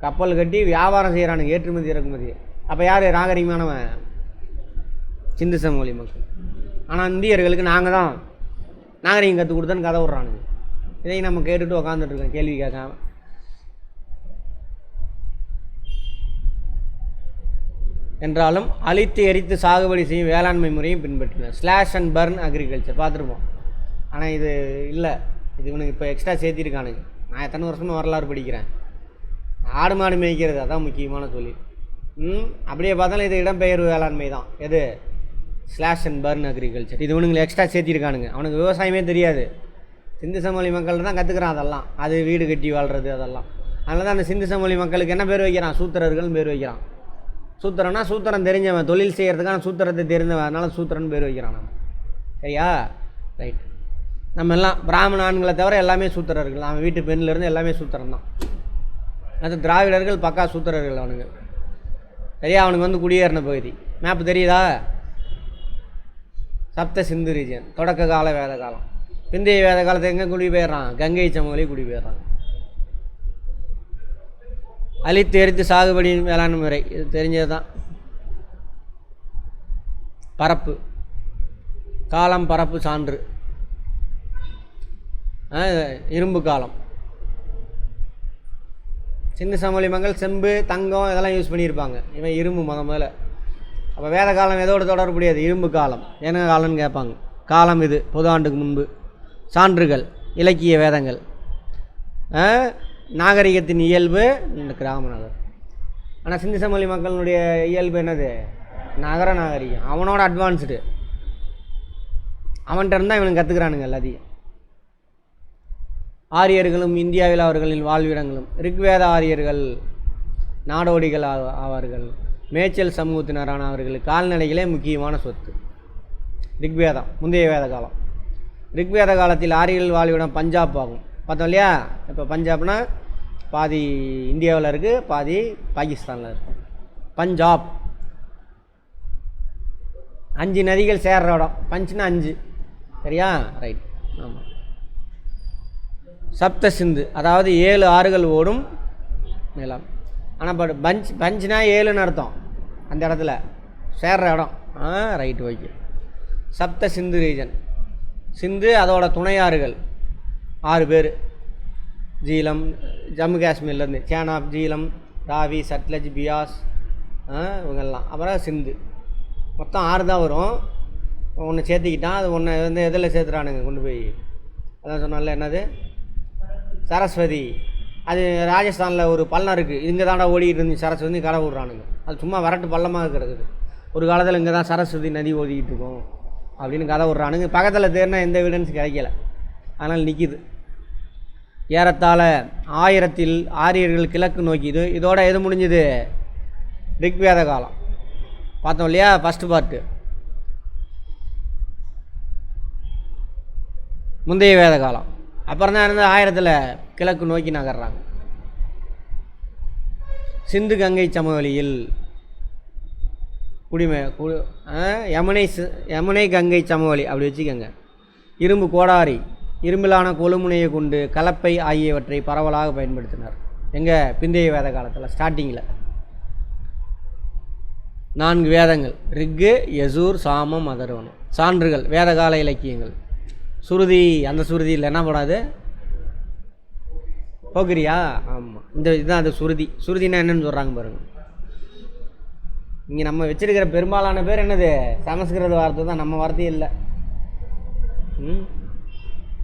Speaker 1: கப்பல் கட்டி வியாபாரம் செய்கிறானுங்க, ஏற்றுமதி இறக்குமதி. அப்போ யார் நாகரிகமானவன்? சிந்து சமவெளி மக்கள். ஆனால் இந்தியர்களுக்கு நாங்கள் தான் நாகரிகம் கற்றுக் கொடுத்தோன்னு கதை விட்றானுங்க. இதையும் நம்ம கேட்டுட்டு உக்காந்துட்ருக்கோம், கேள்வி கேட்காம. என்றாலும் அழித்து எரித்து சாகுபடி செய்யும் வேளாண்மை முறையும் பின்பற்றினர். ஸ்லாஷ் அண்ட் பர்ன் அக்ரிகல்ச்சர் பார்த்துருப்போம். ஆனால் இது இல்லை, இது இவனுக்கு இப்போ எக்ஸ்ட்ரா சேர்த்திருக்கானுங்க. நான் எத்தனை வருஷமாக வரலாறு படிக்கிறேன். ஆடு மாடு மேய்க்கிறது அதான் முக்கியமான தொழில். அப்படியே பார்த்தாலும் இது இடம்பெயர்வு வேளாண்மை தான். எது? Slash and burn agriculture. இது இவனுங்களை எக்ஸ்ட்ரா சேர்த்திருக்கானுங்க. அவனுக்கு விவசாயமே தெரியாது. சிந்து சமவெளி மக்கள் தான் கற்றுக்குறான் அதெல்லாம். அது வீடு கட்டி வாழ்கிறது அதெல்லாம். அதனால தான் அந்த சிந்து சமவெளி மக்களுக்கு என்ன பேர் வைக்கிறான்? சூத்திரர்கள் பேர் வைக்கிறான். சூத்திரன்னா சூத்திரம் தெரிஞ்சவன், தொழில் செய்கிறதுக்கான சூத்திரத்தை தெரிஞ்சவன், அதனால் சூத்திரன் பேர் வைக்கிறான் நம்ம. சரியா? ரைட். நம்ம எல்லாம் பிராமண ஆண்களை தவிர எல்லாமே சூத்திரர்கள். அவன் வீட்டு பெண்ணிலேருந்து எல்லாமே சூத்திரம் தான். அது திராவிடர்கள் பக்கா சூத்திரர்கள் அவனுங்க. சரியா? அவனுக்கு வந்து குடியேறின பகுதி மேப்பு தெரியுதா? சப்த சிந்து ரீஜன், தொடக்க கால வேத காலம். பிந்தைய வேத காலத்தை எங்கே குடிபெயர்றான்? கங்கை சமவெளி குடிபெயர்றான். அழித்து எரித்து சாகுபடி வேளாண் முறை, இது தெரிஞ்சது தான். பரப்பு காலம், பரப்பு சான்று, இரும்பு காலம். சிந்து சமவெளி மக்கள் செம்பு தங்கம் இதெல்லாம் யூஸ் பண்ணியிருப்பாங்க. இவன் இரும்பு முதல்ல. அப்போ வேத காலம் எதோடு தொடர்புடையது? இரும்பு காலம். என்ன காலம்னு கேட்பாங்க. காலம் இது பொது ஆண்டுக்கு முன்பு. சான்றுகள் இலக்கிய வேதங்கள். நாகரிகத்தின் இயல்பு இந்த கிராம நகர். ஆனால் சிந்து சமவெளி மக்களுடைய இயல்பு என்னது? நகர நாகரிகம். அவனோட அட்வான்ஸ்டு. அவன்கிட்ட இருந்தால் இவனுக்கு கற்றுக்கிறானுங்க எல்லாத்தையும். ஆரியர்களும் இந்தியாவில் அவர்களின் வாழ்விடங்களும். ரிக்வேத ஆரியர்கள் நாடோடிகள் ஆவார்கள். மேய்ச்சல் சமூகத்தினரான அவர்களுக்கு கால்நடைகளே முக்கியமான சொத்து. ரிக்வேதம் முந்தைய வேத காலம். ரிக்வேத காலத்தில் ஆரியர்கள் வாழ்விடம் பஞ்சாப் ஆகும். பார்த்தோம் இல்லையா? இப்போ பஞ்சாப்னா பாதி இந்தியாவில் இருக்குது, பாதி பாகிஸ்தானில் இருக்குது. பஞ்சாப் 5 நதிகள் சேர்ற இடம். பஞ்சுனா 5, சரியா? ரைட், ஆமாம். சப்த சிந்து அதாவது 7 ஆறுகள் ஓடும் நிலம். ஆனால் பஞ்சுனா 7ன்னு அர்த்தம். அந்த இடத்துல சேர்ற இடம். Right, okay. சப்த சிந்து ரீஜன். சிந்து அதோட துணையாறுகள் 6 பேர். ஜீலம், ஜம்மு காஷ்மீர்லேருந்து சேனாப், ஜீலம், ராவி, சட்லஜ், பியாஸ், இவங்கெல்லாம். அப்புறம் சிந்து. மொத்தம் 6 தான் வரும். ஒன்று சேர்த்துக்கிட்டான். அது ஒன்று வந்து எதில் சேர்த்துறானுங்க கொண்டு போய், அதான் சொன்னால என்னது, சரஸ்வதி. அது ராஜஸ்தானில் ஒரு பள்ளம் இருக்குது. இங்கே தாண்டா ஓடிக்கிட்டு இருந்து சரஸ்வதி கடை விட்றானுங்க. அது சும்மா வரட்டு பள்ளமாக கிடக்குது. ஒரு காலத்தில் இங்கே தான் சரஸ்வதி நதி ஓடிக்கிட்டு இருக்கும் அப்படின்னு கதை விட்றானுங்க. பக்கத்தில் தேர்னா எந்த எவிடன்ஸ் கிடைக்கல, அதனால் நிற்கிது. ஏறத்தாழ 1000 ஆரியர்கள் கிழக்கு நோக்கி. இதோட எது முடிஞ்சுது? ரிக்வேத காலம் பார்த்தோம் இல்லையா, ஃபஸ்ட்டு பார்ட்டு. முந்தைய வேத காலம். அப்புறம் தான் இருந்து 1000 கிழக்கு நோக்கி நகர்றாங்க. சிந்து கங்கை சமவெளியில் குடிமை யமுனை கங்கை சமவெளி அப்படி வச்சுக்கோங்க. இரும்பு கோடாரி, இரும்பிலான கொழுமுனையை கொண்டு கலப்பை ஆகியவற்றை பரவலாக பயன்படுத்தினார். எங்கள் பிந்தைய வேத காலத்தில் ஸ்டார்டிங்கில் 4 வேதங்கள்: ரிக்கு, யசூர், சாமம், அதர்வனம். சான்றுகள்: வேதகால இலக்கியங்கள். சுருதி, அந்த சுருதியில் என்ன போடாது? போகிறியா? ஆமாம், இதுதான் அது சுருதி. சுருதினா என்னன்னு சொல்கிறாங்க பாருங்கள். இங்கே நம்ம வச்சிருக்கிற பெரும்பாலான பேர் என்னது? சமஸ்கிருத வார்த்தை தான், நம்ம வார்த்தையே இல்லை.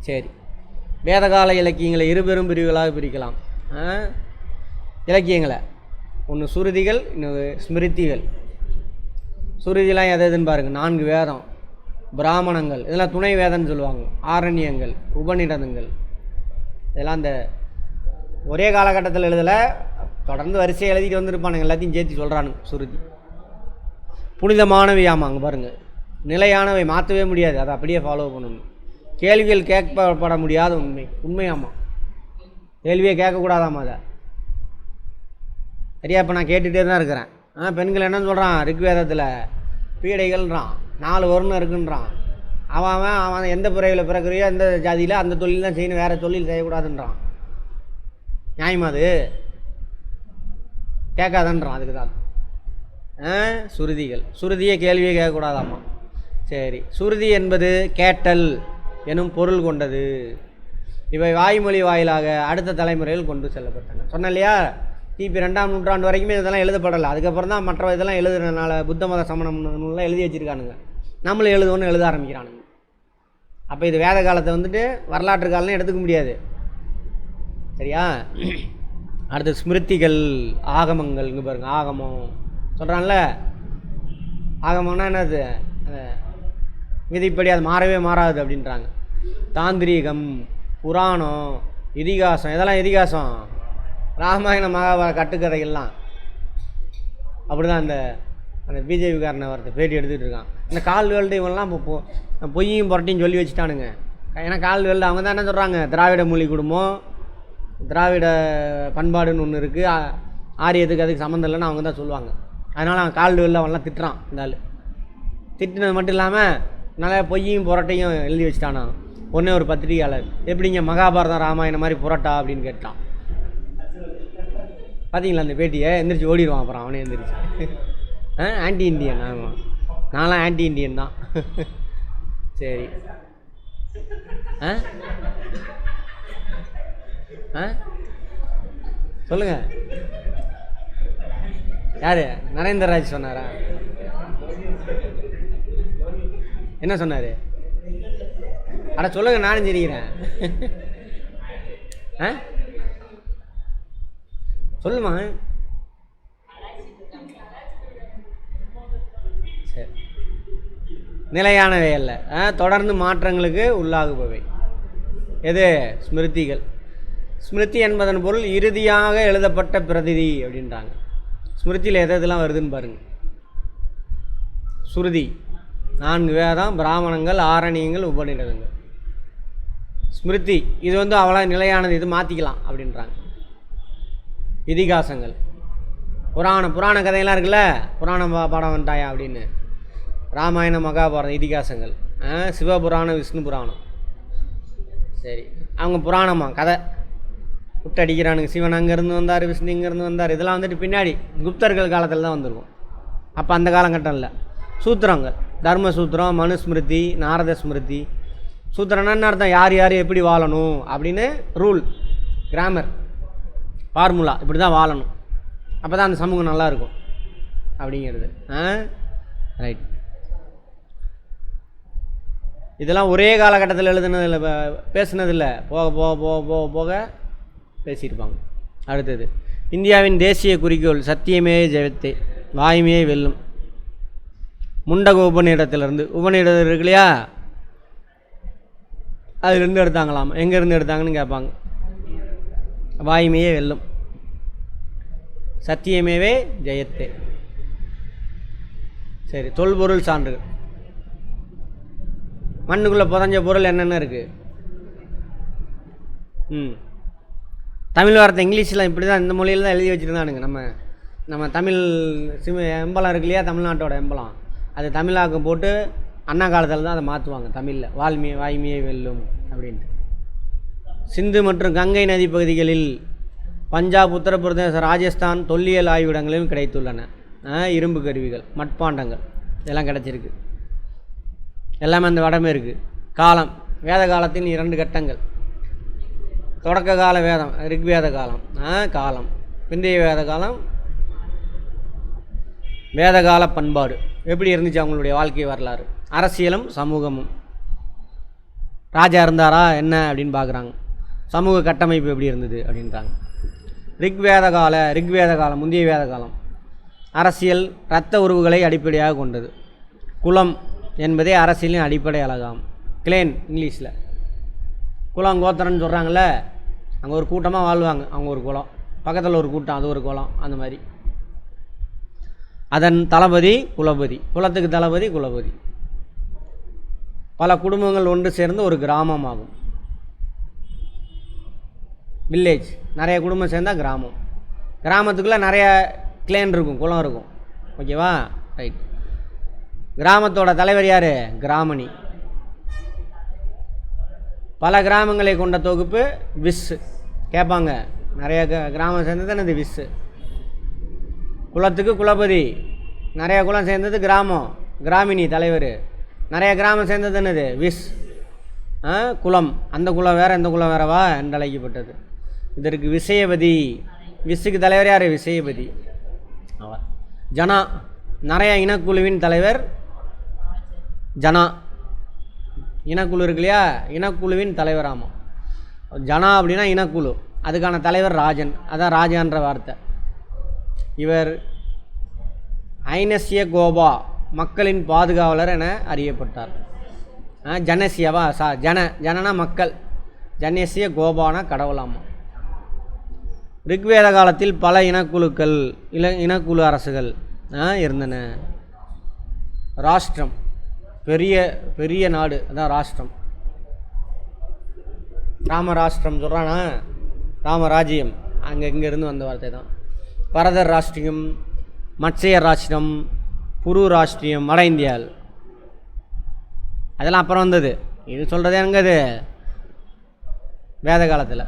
Speaker 1: சரி, வேதகால இலக்கியங்களை 2 பெரும் பிரிவுகளாக பிரிக்கலாம். இலக்கியங்களை ஒன்று சுருதிகள், இன்னொரு ஸ்மிருதிகள். சுருதிலாம் எது எதுன்னு பாருங்கள். 4 வேதம், பிராமணங்கள், இதெல்லாம் துணை வேதம்னு சொல்லுவாங்க. ஆரண்யங்கள், உபநிடதங்கள், இதெல்லாம் அந்த ஒரே காலகட்டத்தில் எழுதலை, தொடர்ந்து வரிசையை எழுதிட்டு வந்துருப்பானுங்க. எல்லாத்தையும் சேர்த்து சொல்கிறானுங்க சுருதி. புனிதமானவை, ஆமாம், அங்கே பாருங்கள். நிலையானவை, மாற்றவே முடியாது, அதை அப்படியே ஃபாலோ பண்ணணும். கேள்விகள் கேட்கப்பட முடியாத உண்மையாமா. கேள்வியே கேட்கக்கூடாதாமா அதை. சரியா? இப்போ நான் கேட்டுகிட்டே தான் இருக்கிறேன். பெண்கள் என்னன்னு சொல்கிறான்? ரிக்வேதத்தில் பீடைகள்ன்றான், 4 வருணம் இருக்குன்றான். அவன் எந்த பிறவியில் பிறக்கிறையோ எந்த ஜாதியில் அந்த தொழில் தான் செய்யணும், வேறு தொழில் செய்யக்கூடாதுன்றான். நியாயமா? அது கேட்காதன்றான். அதுக்கு தான் சுருதிகள். சுருதியை கேள்வியே கேட்கக்கூடாதாம்மா. சரி, சுருதி என்பது கேட்டல் எனும் பொருள் கொண்டது. இவை வாய்மொழி வாயிலாக அடுத்த தலைமுறையில் கொண்டு செல்லப்பட்டன. சொன்ன இல்லையா, கிபி 2ஆம் நூற்றாண்டு வரைக்குமே இதெல்லாம் எழுதப்படலை. அதுக்கப்புறம் தான் மற்ற இதெல்லாம் எழுதுறதுனால புத்த மத சமணம்லாம் எழுதி வச்சுருக்கானுங்க. நம்மளும் எழுதுவோன்னு எழுத ஆரம்பிக்கிறானுங்க. அப்போ இது வேத காலத்தை வந்துட்டு வரலாற்று காலம்னு எடுத்துக்க முடியாது. சரியா? அடுத்து ஸ்மிருதிகள், ஆகமங்கள். இங்கே பாருங்க, ஆகமம் சொல்கிறான்ல. ஆகமம்னா என்னது? விதிப்படி அது மாறவே மாறாது அப்படின்றாங்க. தாந்திரீகம், புராணம், இதிகாசம். இதெல்லாம் இதிகாசம். ராமாயண மகாபாரத கட்டுக்கதைகள்லாம் அப்படி தான். அந்த பிஜேபிக்காரனை வரத்தை பேட்டி எடுத்துகிட்டு இருக்கான். இந்த கால்வேல்டு இவெல்லாம் பொய்யும் புரட்டியும் சொல்லி வச்சுட்டானுங்க. ஏன்னா கால்வேல்டு அவங்க தான் என்ன சொல்கிறாங்க? திராவிட மொழி குடும்பம், திராவிட பண்பாடுன்னு ஒன்று இருக்குது, ஆரியத்துக்கு அதுக்கு சம்மந்தம் இல்லைன்னு அவங்க தான் சொல்லுவாங்க. அதனால் அவன் கால்வேல்டு அவன்லாம் திட்டுறான். இந்த ஆள் திட்டினது மட்டும் இல்லாமல் நல்லா பொய்யும் புரட்டையும் எழுதி வச்சுட்டானா. ஒன்றே ஒரு பத்திரிகையாளர், எப்படிங்க மகாபாரதம் ராமாயணம் மாதிரி புரட்டா அப்படின்னு கேட்டான். பார்த்தீங்களா அந்த பேட்டியை? எந்திரிச்சு ஓடிடுவான். அப்புறம் அவனே எந்திரிச்சு ஆன்டி இண்டியன். ஆமாம், நான்லாம் ஆன்டி இண்டியன் தான். சரி, சொல்லுங்க. யாரு? நரேந்திரராஜ் சொன்னாரா? என்ன சொன்னார்? அட சொல்லுங்க, நானும் தெரிகிறேன். சொல்லுமா. சரி, நிலையானவை அல்ல, தொடர்ந்து மாற்றங்களுக்கு உள்ளாகுபவை. எது? ஸ்மிருதிகள். ஸ்மிருதி என்பதன் பொருள் இறுதியாக எழுதப்பட்ட பிரதிதி அப்படின்றாங்க. ஸ்மிருதியில் எதெல்லாம் வருதுன்னு பாருங்கள். சுருதி 4 வேதம், பிராமணங்கள், ஆரணியங்கள், உபநிடதங்கள். ஸ்மிருதி இது வந்து அவ்வளோ நிலையானது, இது மாற்றிக்கலாம் அப்படின்றாங்க. இதிகாசங்கள். புராண கதையெல்லாம் இருக்குல்ல, புராணம் பாடம் வந்துட்டாயா அப்படின்னு. ராமாயணம், மகாபாரதம், இதிகாசங்கள். சிவபுராணம், விஷ்ணு புராணம். சரி, அவங்க புராணமா கதை விட்டு அடிக்கிறானுங்க. சிவன் அங்கேருந்து வந்தார், விஷ்ணு இங்கேருந்து வந்தார். இதெல்லாம் வந்துட்டு பின்னாடி குப்தர்கள் காலத்தில் தான் வந்துருக்கும். அப்போ அந்த காலகட்டம் இல்லை. சூத்திரங்கள், தர்மசூத்திரம், மனுஸ்மிருதி, நாரத ஸ்மிருதி. சூத்திரம்னு அர்த்தம் யார் யார் எப்படி வாழணும் அப்படின்னு ரூல், கிராமர், ஃபார்முலா, இப்படி தான் வாழணும், அப்போ தான் அந்த சமூகம் நல்லாயிருக்கும் அப்படிங்கிறது. ரைட். இதெல்லாம் ஒரே காலகட்டத்தில் எழுதுனதில்லை, பேசுனதில்லை, போக போக போக போக போக பேசியிருப்பாங்க. அடுத்தது, இந்தியாவின் தேசிய குறிக்கோள் சத்தியமே ஜெயத்தே, வாய்மையே வெல்லும். முண்டக உபநிடத்திலிருந்து, உபநிடத்தில் இருக்கு இல்லையா, அதுலேருந்து எடுத்தாங்களாம். எங்கேருந்து எடுத்தாங்கன்னு கேட்பாங்க. வாய்மையே வெல்லும், சத்தியமேவே ஜெயத்தே. சரி, தொல்பொருள் சான்றுகள். மண்ணுக்குள்ளே புதஞ்ச பொருள் என்னென்ன இருக்குது? தமிழ் வார்த்தை இங்கிலீஷில் இப்படி தான், இந்த மொழியில் தான் எழுதி வச்சுருந்தானுங்க. நம்ம தமிழ் எம்பலம் இருக்கு இல்லையா, தமிழ்நாட்டோட எம்பலம், அது தமிழாக்கம் போட்டு அண்ணா காலத்தில் தான் அதை மாற்றுவாங்க தமிழில். வாய்மையை வெல்லும் அப்படின்ட்டு. சிந்து மற்றும் கங்கை நதி பகுதிகளில் பஞ்சாப், உத்தரப்பிரதேச, ராஜஸ்தான் தொல்லியல் ஆய்விடங்களிலும் கிடைத்துள்ளன. இரும்பு கருவிகள், மட்பாண்டங்கள் இதெல்லாம் கிடச்சிருக்கு. எல்லாமே அந்த வடமே இருக்குது. காலம், வேத காலத்தின் 2 கட்டங்கள். தொடக்க கால வேதம் ரிக்வேத காலம், காலம் பிந்தைய வேத காலம், வேதகால பண்பாடு எப்படி இருந்துச்சு அவங்களுடைய வாழ்க்கை வரலாறு, அரசியலும் சமூகமும். ராஜா இருந்தாரா என்ன அப்படின்னு பார்க்குறாங்க. சமூக கட்டமைப்பு எப்படி இருந்தது அப்படின்றாங்க. ரிக்வேத காலம் முந்தைய வேத காலம். அரசியல் இரத்த உறவுகளை அடிப்படையாக கொண்டது. குலம் என்பதே அரசியலின் அடிப்படை அழகாம். கிளேன் இங்கிலீஷில் குலம், கோத்திரம்னு சொல்கிறாங்கள, அங்கே ஒரு கூட்டமாக வாழ்வாங்க. அவங்க ஒரு குலம், பக்கத்தில் ஒரு கூட்டம், அது ஒரு குலம், அந்த மாதிரி. அதன் தளபதி குலபதி, குலத்துக்கு தளபதி குலபதி. பல குடும்பங்கள் ஒன்று சேர்ந்து ஒரு கிராமம் ஆகும். வில்லேஜ், நிறைய குடும்பம் சேர்ந்தால் கிராமம். கிராமத்துக்குள்ளே நிறைய கிளேன் இருக்கும், குலம் இருக்கும். ஓகேவா? ரைட். கிராமத்தோட தலைவர் யார்? கிராமணி. பல கிராமங்களை கொண்ட தொகுப்பு விஸ். கேட்பாங்க, நிறைய கிராமம் சேர்ந்தது என்னது? விஸ். குலத்துக்கு குலபதி, நிறைய குலம் சேர்ந்தது கிராமம், கிராமினி தலைவர். நிறைய கிராமம் சேர்ந்தது என்னது? விஸ். குலம், அந்த குலம் வேறு இந்த குலம் வேறவா என்று அழைக்கப்பட்டது. இதற்கு விசயபதி. விஸ்ஸுக்கு தலைவர் யார்? விசயபதி. ஜனா, நிறைய இனக்குழுவின் தலைவர் ஜனா. இனக்குழு இருக்கு இல்லையா, இனக்குழுவின் தலைவர். ஆமாம், ஜனா அப்படின்னா இனக்குழு, அதுக்கான தலைவர் ராஜன். அதான் ராஜான்ற வார்த்தை. இவர் ஐனசிய கோபா, மக்களின் பாதுகாவலர் என அறியப்பட்டார். ஜனசியவா ஜனனா மக்கள், ஜனசிய கோபானா கடவுளாமா. ரிக்வேத காலத்தில் பல இனக்குழுக்கள், இனக்குழு அரசுகள் இருந்தன. ராஷ்டிரம், பெரிய பெரிய நாடு, அதான் ராஷ்டிரம். ராமராஷ்டிரம் சொல்கிறானா, ராமராஜ்யம், இங்கேருந்து வந்த வார்த்தை தான். பரதர் ராஷ்டிரியம், மத்ஸ்ய ராஷ்டிரம், புரு ராஷ்டிரியம் வட இந்தியாவில். அதெல்லாம் அப்புறம் வந்தது. இது சொல்கிறது எங்கது? வேத காலத்தில்.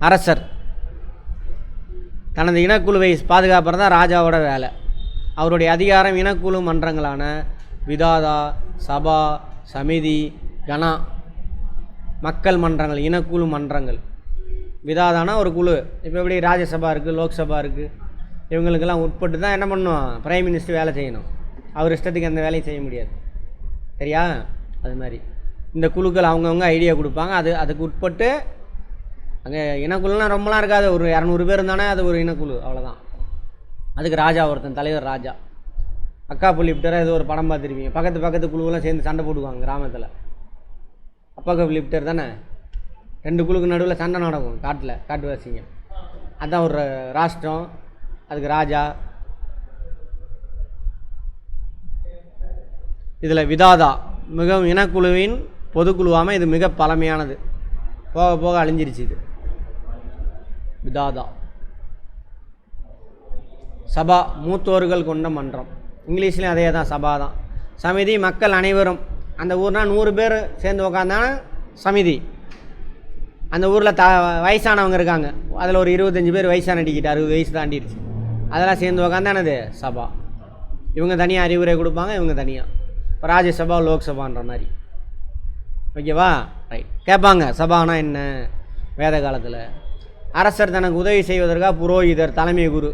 Speaker 1: அரசர் தனது இனக்குழுவை பாதுகாப்புறது தான் ராஜாவோட வேலை. அவருடைய அதிகாரம் இனக்குழு மன்றங்களான விதாதா, சபா, சமிதி, கணா, மக்கள் மன்றங்கள், இனக்குழு மன்றங்கள். விதாதானா ஒரு குழு. இப்போ எப்படி ராஜ்யசபா இருக்குது, லோக்சபா இருக்குது, இவங்களுக்கெல்லாம் உட்பட்டு தான் என்ன பண்ணணும்? பிரைம் மினிஸ்டர் வேலை செய்யணும். அவர் இஷ்டத்துக்கு அந்த வேலையை செய்ய முடியாது, சரியா? அது மாதிரி இந்த குழுக்கள் அவங்கவுங்க ஐடியா கொடுப்பாங்க, அதுக்கு உட்பட்டு. அங்கே இனக்குழுலாம் ரொம்பலாம் இருக்காது, ஒரு 200 பேர் இருந்தானே அது ஒரு இனக்குழு, அவ்வளோதான். அதுக்கு ராஜா ஒருத்தன் தலைவர், ராஜா. அக்கா புள்ளிப்டரை ஏதோ ஒரு படம் பார்த்துருப்பீங்க. பக்கத்து குழுவெல்லாம் சேர்ந்து சண்டை போடுவாங்க கிராமத்தில். அப்பாக்கா புள்ளிப்டர் தானே, 2 குழுக்கு நடுவில் சண்டை நடக்கும் காட்டில், காட்டுவாசிங்க. அதுதான் ஒரு ராஷ்டிரம், அதுக்கு ராஜா. இதில் விதாதா மிகவும் இனக்குழுவின் பொதுக்குழுவாமல் இது மிக பழமையானது. போக போக அழிஞ்சிருச்சு இது. விதாதா சபா மூத்தோர்கள் கொண்ட மன்றம், இங்கிலீஷ்லேயும் அதே தான், சபா தான். சமிதி மக்கள் அனைவரும், அந்த ஊர்னால் 100 பேர் சேர்ந்து உக்காந்தான சமிதி. அந்த ஊரில் வயசானவங்க இருக்காங்க, அதில் ஒரு 25 பேர் வயசான டிக்கெட் 60 வயசு தாண்டிடுச்சு, அதெல்லாம் சேர்ந்து உக்காந்தானது சபா. இவங்க தனியாக அறிவுரை கொடுப்பாங்க, இவங்க தனியாக. இப்போ ராஜ்யசபா லோக்சபான்ற மாதிரி. ஓகேவா? ரைட். கேட்பாங்க சபானா என்ன வேத காலத்தில். அரசர் தனக்கு உதவி செய்வதற்காக புரோகிதர் தலைமை குரு.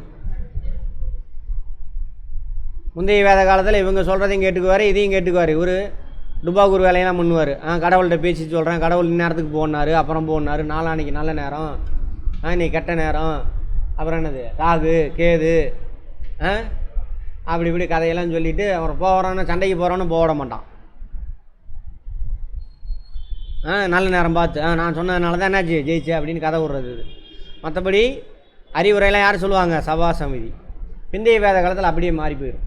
Speaker 1: முந்தைய வேத காலத்தில் இவங்க சொல்கிறதையும் கேட்டுக்குவார், இதையும் கேட்டுக்குவார். இவர் டுபாகூர் வேலையெல்லாம் பண்ணுவார். கடவுள்கிட்ட பேசி சொல்கிறேன், கடவுள் இந்நேரத்துக்கு போனார், அப்புறம் போனார், நாளான்னைக்கு நல்ல நேரம், இன்னைக்கு கெட்ட நேரம், அப்புறம் என்னது ராகு கேது, அப்படி இப்படி கதையெல்லாம் சொல்லிவிட்டு அப்புறம் போகிறான்னு சண்டைக்கு போகிறான்னு போட மாட்டான். நல்ல நேரம் பார்த்து நான் சொன்னதுனால தான் என்னாச்சு ஜெயிச்சு அப்படின்னு கதை விடுறது. இது மற்றபடி அறிவுரையெல்லாம் யார் சொல்லுவாங்க? சபா சமிதி. பிந்தைய வேத காலத்தில் அப்படியே மாறி போயிடும்.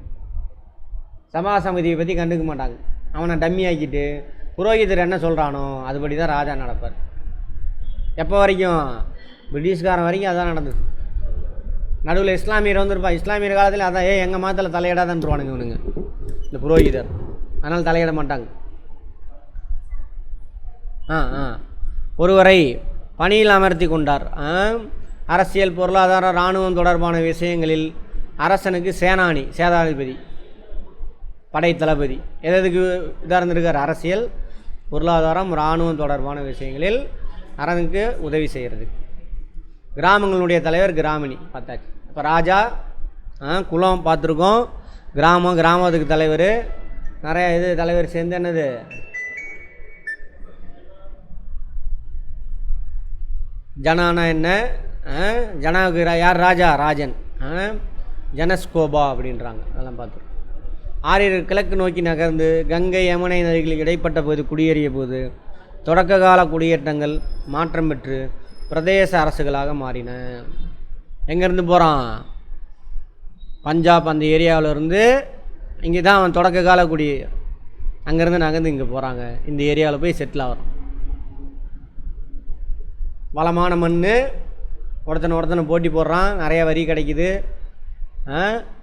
Speaker 1: சபா சமிதியை பற்றி கண்டுக்க மாட்டாங்க. அவனை டம்மி ஆக்கிட்டு புரோகிதர் என்ன சொல்கிறானோ அதுபடி தான் ராஜா நடப்பார். எப்போ வரைக்கும்? பிரிட்டிஷ்காரன் வரைக்கும் அதான் நடந்தது. நடுவில் இஸ்லாமியர் வந்துருப்பா. இஸ்லாமியர் காலத்தில் அதான் எங்கள் மதத்தில் தலையிடாதான்ருவானுங்க இவனுங்க இந்த புரோகிதர். அதனால் தலையிட மாட்டாங்க. ஒருவரை பணியில் அமர்த்தி கொண்டார். அரசியல், பொருளாதார, இராணுவம் தொடர்பான விஷயங்களில் அரசனுக்கு சேனானி, சேனாதிபதி, படை தளபதி. எதுக்கு இதாக இருந்திருக்கார்? அரசியல், பொருளாதாரம், இராணுவம் தொடர்பான விஷயங்களில் அரசனுக்கு உதவி செய்கிறது. கிராமங்களுடைய தலைவர் கிராமணி பார்த்தாச்சு. இப்போ ராஜா, குலம் பார்த்துருக்கோம். கிராமம், கிராமத்துக்கு தலைவர், நிறைய தலைவர் சேர்ந்து என்னது ஜனானா என்ன? ஜனாவுக்கு யார்? ராஜா, ராஜன், ஜனஸ்கோபா அப்படின்றாங்க. அதெல்லாம் பார்த்துருக்கோம். ஆரியர் கிழக்கு நோக்கி நகர்ந்து கங்கை யமுனை நதிகளுக்கு இடைப்பட்ட போது குடியேறிய போது தொடக்க கால குடியேற்றங்கள் மாற்றம் பெற்று பிரதேச அரசுகளாக மாறின. எங்கேருந்து போகிறான்? பஞ்சாப் அந்த ஏரியாவிலேருந்து. இங்கே தான் அவன் தொடக்க கால அங்கேருந்து நகர்ந்து இங்கே போகிறாங்க. இந்த ஏரியாவில் போய் செட்டில் ஆகிறோம். வளமான மண், ஒருத்தனை போட்டி போடுறான், நிறைய வரி கிடைக்குது,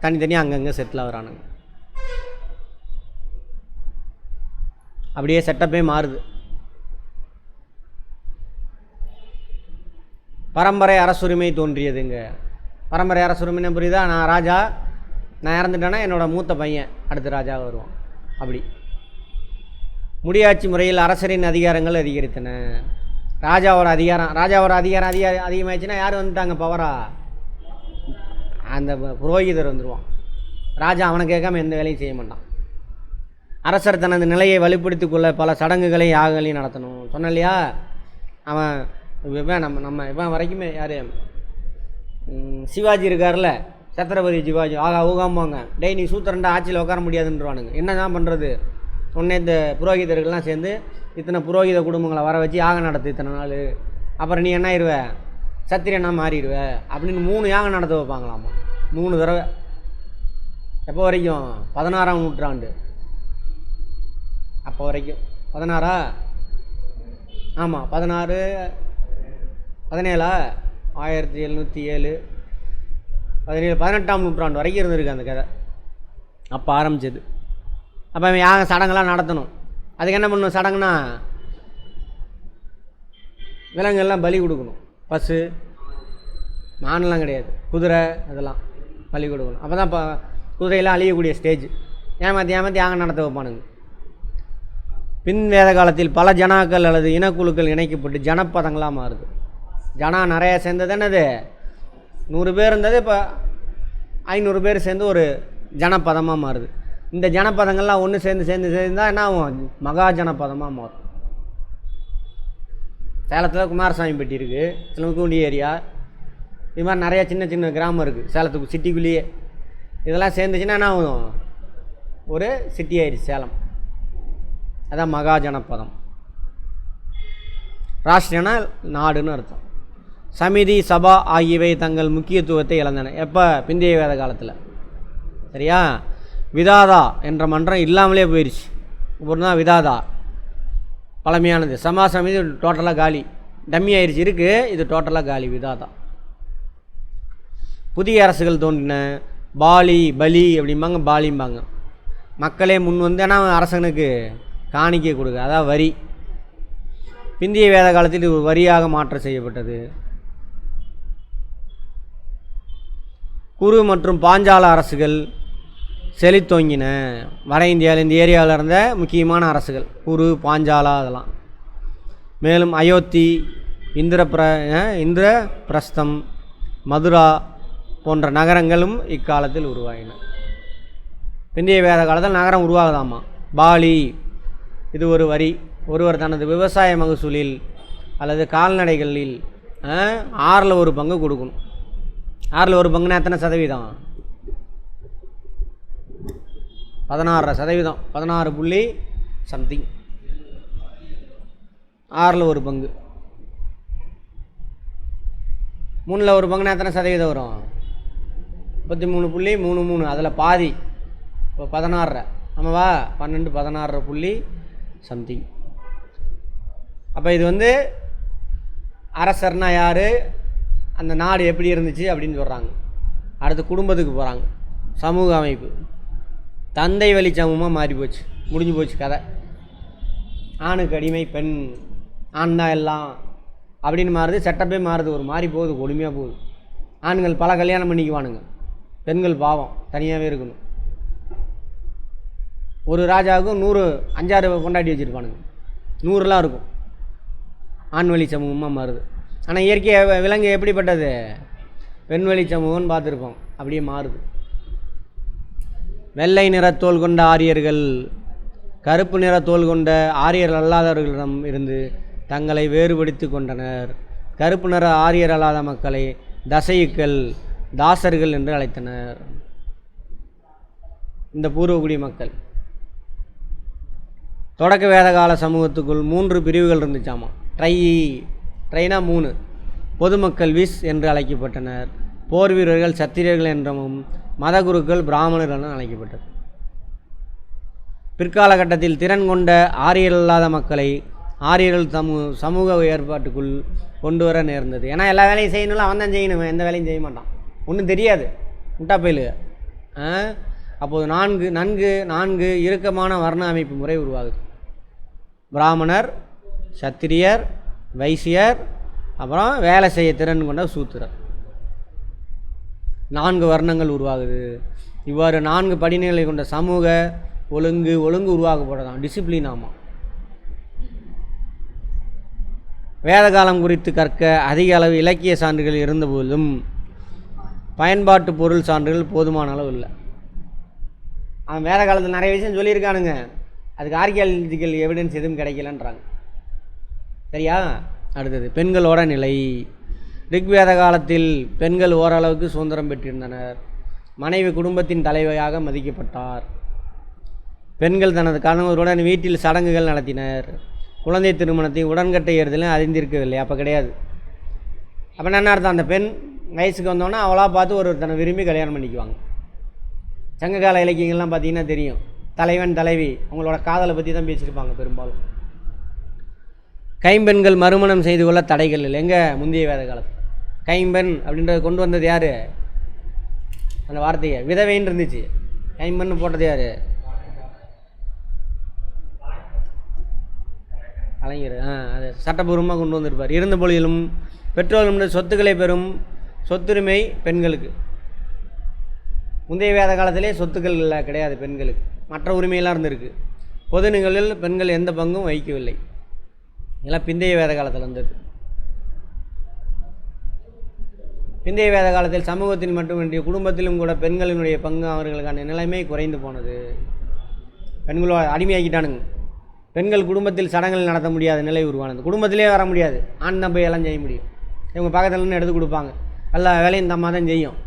Speaker 1: தனித்தனியாக அங்கங்கே செட்டில் ஆகிறானுங்க. அப்படியே செட்டப்பே மாறுது. பரம்பரை அரசுரிமை தோன்றியதுங்க. பரம்பரை அரசுரிமைன்னு புரியுதா? நான் ராஜா, நான் இறந்துட்டேன்னா என்னோடய மூத்த பையன் அடுத்த ராஜாவாக வருவான். அப்படி முடியாட்சி முறையில் அரசரின் அதிகாரங்கள் அதிகரித்தன. ராஜாவோட அதிகாரம் அதிகமாகிடுச்சுன்னா யார் வந்துட்டாங்க பவரா? அந்த புரோகிதர் வந்துடுவான். ராஜா அவனை கேட்காம எந்த வேலையும் செய்ய மாட்டான். அரசர் தனது நிலையை வலுப்படுத்தி கொள்ள பல சடங்குகளை யாகங்களையும் நடத்தணும். சொன்ன இல்லையா? அவன் நம்ம இவன் வரைக்குமே யார்? சிவாஜி இருக்கார்ல, சத்ரபதி சிவாஜி. ஊகாம்பாங்க, டேய் நீ சூத்திரண்டா ஆட்சியில் உட்கார முடியாதுன்றவானுங்க. என்ன தான் பண்ணுறது? உடனே இந்த புரோகிதர்கள்லாம் சேர்ந்து இத்தனை புரோகித குடும்பங்களை வர வச்சு யாகம் நடத்து இத்தனை நாள், அப்புறம் நீ என்ன ஆயிடுவ? சத்திரியனா மாறிடுவ அப்படின்னு 3 யாகம் நடத்த வைப்பாங்களாமா. 3 தடவை. எப்போ வரைக்கும்? 16ஆம் நூற்றாண்டு. அப்போ வரைக்கும் 16ஆ? ஆமாம், 16 17 1707 17 18ஆம் நூற்றாண்டு வரைக்கும் இருந்திருக்கு அந்த கதை. அப்போ ஆரம்பிச்சது. அப்போ அவன் யாகம் சடங்கெல்லாம் நடத்தணும். அதுக்கு என்ன பண்ணணும்? சடங்குனா விலங்குகள்லாம் பலி கொடுக்கணும். பசு, மானெல்லாம் கிடையாது, குதிரை, அதெல்லாம் பலி கொடுக்கணும். அப்போ தான் இப்போ குதிரையெல்லாம் அழியக்கூடிய ஸ்டேஜ். ஏமாற்றி யாகம் நடத்த வைப்பானுங்க. பின் வேத காலத்தில் பல ஜனாக்கள் அல்லது இனக்குழுக்கள் இணைக்கப்பட்டு ஜனப்பதங்களாக மாறுது. ஜனா நிறையா சேர்ந்தது என்னது? 100 பேர் இருந்தது, இப்போ 500 பேர் சேர்ந்து ஒரு ஜனப்பதமாக மாறுது. இந்த ஜனப்பதங்கள்லாம் ஒன்று சேர்ந்தால் என்ன ஆகும்? மகா ஜனப்பதமாக மாறும். சேலத்தில் குமாரசாமிப்பட்டி இருக்குது, சிலம்பூண்டி ஏரியா, இது மாதிரி நிறையா சின்ன சின்ன கிராமம் இருக்குது சேலத்துக்கு சிட்டிக்குள்ளேயே. இதெல்லாம் சேர்ந்துச்சுன்னா என்ன ஆகும்? ஒரு சிட்டி ஆயிடுச்சு சேலம். அதான் மகா ஜனப்பதம். ராஷ்டிரனா நாடுன்னு அர்த்தம். சமிதி, சபா ஆகியவை தங்கள் முக்கியத்துவத்தை இழந்தன. எப்போ? பிந்தைய வேத காலத்தில். சரியா? விதாதா என்ற மன்றம் இல்லாமலே போயிடுச்சு. இப்போ தான் விதாதா பழமையானது. சமா சமிதி டோட்டலாக காலி, டம்மி ஆயிடுச்சு. இருக்குது, இது டோட்டலாக காலி. விதாதா. புதிய அரசுகள் தோன்றின. பலி அப்படிம்பாங்க, பாலிம்பாங்க. மக்களே முன் வந்து ஆனால் அரசனுக்கு காணிக்கை கொடுக்க, அதான் வரி. பிந்திய வேத காலத்தில் இது ஒரு வரியாக மாற்றம் செய்யப்பட்டது. குரு மற்றும் பாஞ்சால அரசுகள் செழித்தோங்கின. வட இந்தியாவில் இந்த ஏரியாவில் இருந்த முக்கியமான அரசுகள் குரு, பாஞ்சாலா அதெல்லாம். மேலும் அயோத்தி, இந்திரபிரஸ்தம், மதுரா போன்ற நகரங்களும் இக்காலத்தில் உருவாகின. பிந்தைய வேத காலத்தில் நகரம் உருவாகுதாமா. பாலி இது ஒரு வரி. ஒருவர் தனது விவசாய மகசூலில் அல்லது கால்நடைகளில் 1/6 கொடுக்கணும். 1/6 எத்தனை சதவீதம்? 16%. 16 புள்ளி சம்திங். 1/6. 3/1 எத்தனை சதவீதம் வரும்? 33.33. அதில் பாதி இப்போ 16. ஆமாவா? 12, 16 புள்ளி சம்திங். அப்போ இது வந்து அரசர்னா யார், அந்த நாடு எப்படி இருந்துச்சு அப்படின்னு சொல்கிறாங்க. அடுத்து குடும்பத்துக்கு போகிறாங்க. சமூக அமைப்பு தந்தை வழி சமூகமாக மாறி போச்சு, முடிஞ்சு போச்சு கதை. ஆணுக்கு அடிமை, பெண் ஆண் தான் எல்லாம் அப்படின்னு மாறுது. செட்டப்பே மாறுது, ஒரு மாதிரி போகுது, கொடுமையாக போகுது. ஆண்கள் பல கல்யாணம் பண்ணிக்குவானுங்க, பெண்கள் பாவம் தனியாகவே இருக்கணும். ஒரு ராஜாவுக்கும் 5-6 கொண்டாடி வச்சுருப்பானுங்க, 100லாம் இருக்கும். ஆண் வழி சமூகமாக மாறுது. ஆனால் இயற்கை விலங்கு எப்படிப்பட்டது? பெண் வழி சமூகம்னு பார்த்துருப்போம், அப்படியே மாறுது. வெள்ளை நிறத்தோல் கொண்ட ஆரியர்கள் கருப்பு நிறத்தோல் கொண்ட ஆரியர் அல்லாதவர்களிடம் இருந்து தங்களை வேறுபடுத்தி கொண்டனர். கருப்பு நிற ஆரியர் அல்லாத மக்களை தசையுக்கள், தாசர்கள் என்று அழைத்தனர். இந்த பூர்வகுடி மக்கள் தொடக்க வேதகால சமூகத்துக்குள் 3 பிரிவுகள் இருந்துச்சாமா. ட்ரைனா 3. பொதுமக்கள் விஸ் என்று அழைக்கப்பட்டனர். போர் வீரர்கள் சத்திரியர்கள் என்றும், மதகுருக்கள் பிராமணர்கள் என அழைக்கப்பட்டது. பிற்காலகட்டத்தில் திறன் கொண்ட ஆரியர்கள் இல்லாத மக்களை ஆரியர்கள் சமூக ஏற்பாட்டுக்குள் கொண்டு வர நேர்ந்தது. ஏன்னா எல்லா வேலையும் செய்யணும்ல, அவன் தான் செய்யணும், எந்த வேலையும் செய்ய மாட்டான், ஒன்றும் தெரியாது, முட்டா பயிலு. அப்போது 4 இறுக்கமான வர்ண அமைப்பு முறை உருவாகுது. பிராமணர், சத்திரியர், வைசியர், அப்புறம் வேலை செய்ய திறன் கொண்ட சூத்திரர். 4 வர்ணங்கள் உருவாகுது. இவ்வாறு 4 படிநிலை கொண்ட சமூக ஒழுங்கு உருவாக்கப்பட்டதான் டிசிப்ளின். ஆமாம். வேத காலம் குறித்து கற்க அதிக அளவு இலக்கிய சான்றுகள் இருந்தபோதும் பயன்பாட்டு பொருள் சான்றுகள் போதுமான அளவு இல்லை. அவன் வேத காலத்தில் நிறைய விஷயம் சொல்லியிருக்கானுங்க, அதுக்கு ஆர்கியாலஜிக்கல் எவிடன்ஸ் எதுவும் கிடைக்கலன்றாங்க. சரியா? அடுத்தது பெண்களோட நிலை. ரிக்வேத காலத்தில் பெண்கள் ஓரளவுக்கு சுதந்திரம் பெற்றிருந்தனர். மனைவி குடும்பத்தின் தலைவையாக மதிக்கப்பட்டார். பெண்கள் தனது கணவருடன் வீட்டில் சடங்குகள் நடத்தினர். குழந்தை திருமணத்தை உடன்கட்டை ஏறுதலும் அறிந்திருக்கவில்லை, அப்போ கிடையாது. அப்போ என்ன அர்த்தம்? அந்த பெண் வயசுக்கு வந்தோன்னா அவளாக பார்த்து ஒருத்தனை விரும்பி கல்யாணம் பண்ணிக்குவாங்க. சங்ககால இலக்கியங்கள்லாம் பார்த்தீங்கன்னா தெரியும், தலைவன் தலைவி அவங்களோட காதலை பற்றி தான் பேசியிருப்பாங்க பெரும்பாலும். கைம்பெண்கள் மறுமணம் செய்து கொள்ள தடைகள் இல்லை. எங்கே? முந்தைய வேத காலத்தில் கைம்பெண் அப்படின்றத கொண்டு வந்தது யார்? அந்த வார்த்தையை விதவைன்னு இருந்துச்சு, கைம்பெண் போட்டது யார்? கலைஞர். அது சட்டபூர்வமாக கொண்டு வந்திருப்பார். இருந்த பொழுதிலும் பெற்றோர்கள் சொத்துக்களை பெறும் சொத்துரிமை பெண்களுக்கு. முந்தைய வேத காலத்திலே சொத்துக்கள் கிடையாது பெண்களுக்கு, மற்ற உரிமையெல்லாம் இருந்திருக்கு. பொது நிகழ்வில் பெண்கள் எந்த பங்கும் வகிக்கவில்லை. இதெல்லாம் பிந்தைய வேத காலத்தில் இருந்தது. பிந்தைய வேத காலத்தில் சமூகத்தில் மட்டுமின்றி குடும்பத்திலும் கூட பெண்களினுடைய பங்கு, அவர்களுக்கான நிலைமை குறைந்து போனது. பெண்களோட அடிமையாக்கிட்டானுங்க. பெண்கள் குடும்பத்தில் சடங்குகள் நடத்த முடியாத நிலை உருவானது. குடும்பத்திலே வர முடியாது, ஆண் தான் போய் எல்லாம் செய்ய முடியும். இவங்க பக்கத்துலன்னு எடுத்து கொடுப்பாங்க, எல்லா வேலையும் இந்த அம்மா தான் செய்யும்.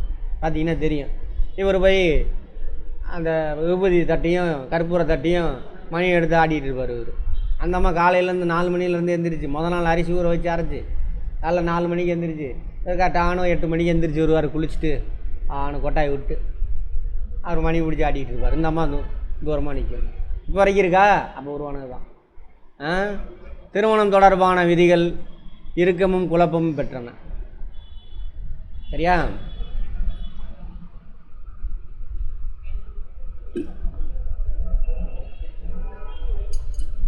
Speaker 1: பார்த்தீங்கன்னா தெரியும். இவர் போய் அந்த விபூதி தட்டியும் கற்பூர தட்டியும் மணி எடுத்து ஆடிட்டு இருப்பார். இவர் அந்த அம்மா காலையிலேருந்து 4 மணிலேருந்து எந்திரிச்சு முதல் நாள் அரிசி ஊற வச்சு அரைச்சி காலைல 4 மணிக்கு எந்திரிச்சு கரெக்டாக 8 மணிக்கு எந்திரிச்சு வருவார். குளிச்சுட்டு கொட்டாய் விட்டு அவர் மணி பிடிச்சி ஆடிட்டு இருப்பார். இந்த அம்மா தூரமாக நிற்கும். இப்போ வரைக்கும் இருக்கா? அப்போ உருவானது தான். திருமணம் தொடர்பான விதிகள் இறுக்கமும் குழப்பமும் பெற்றன. சரியா?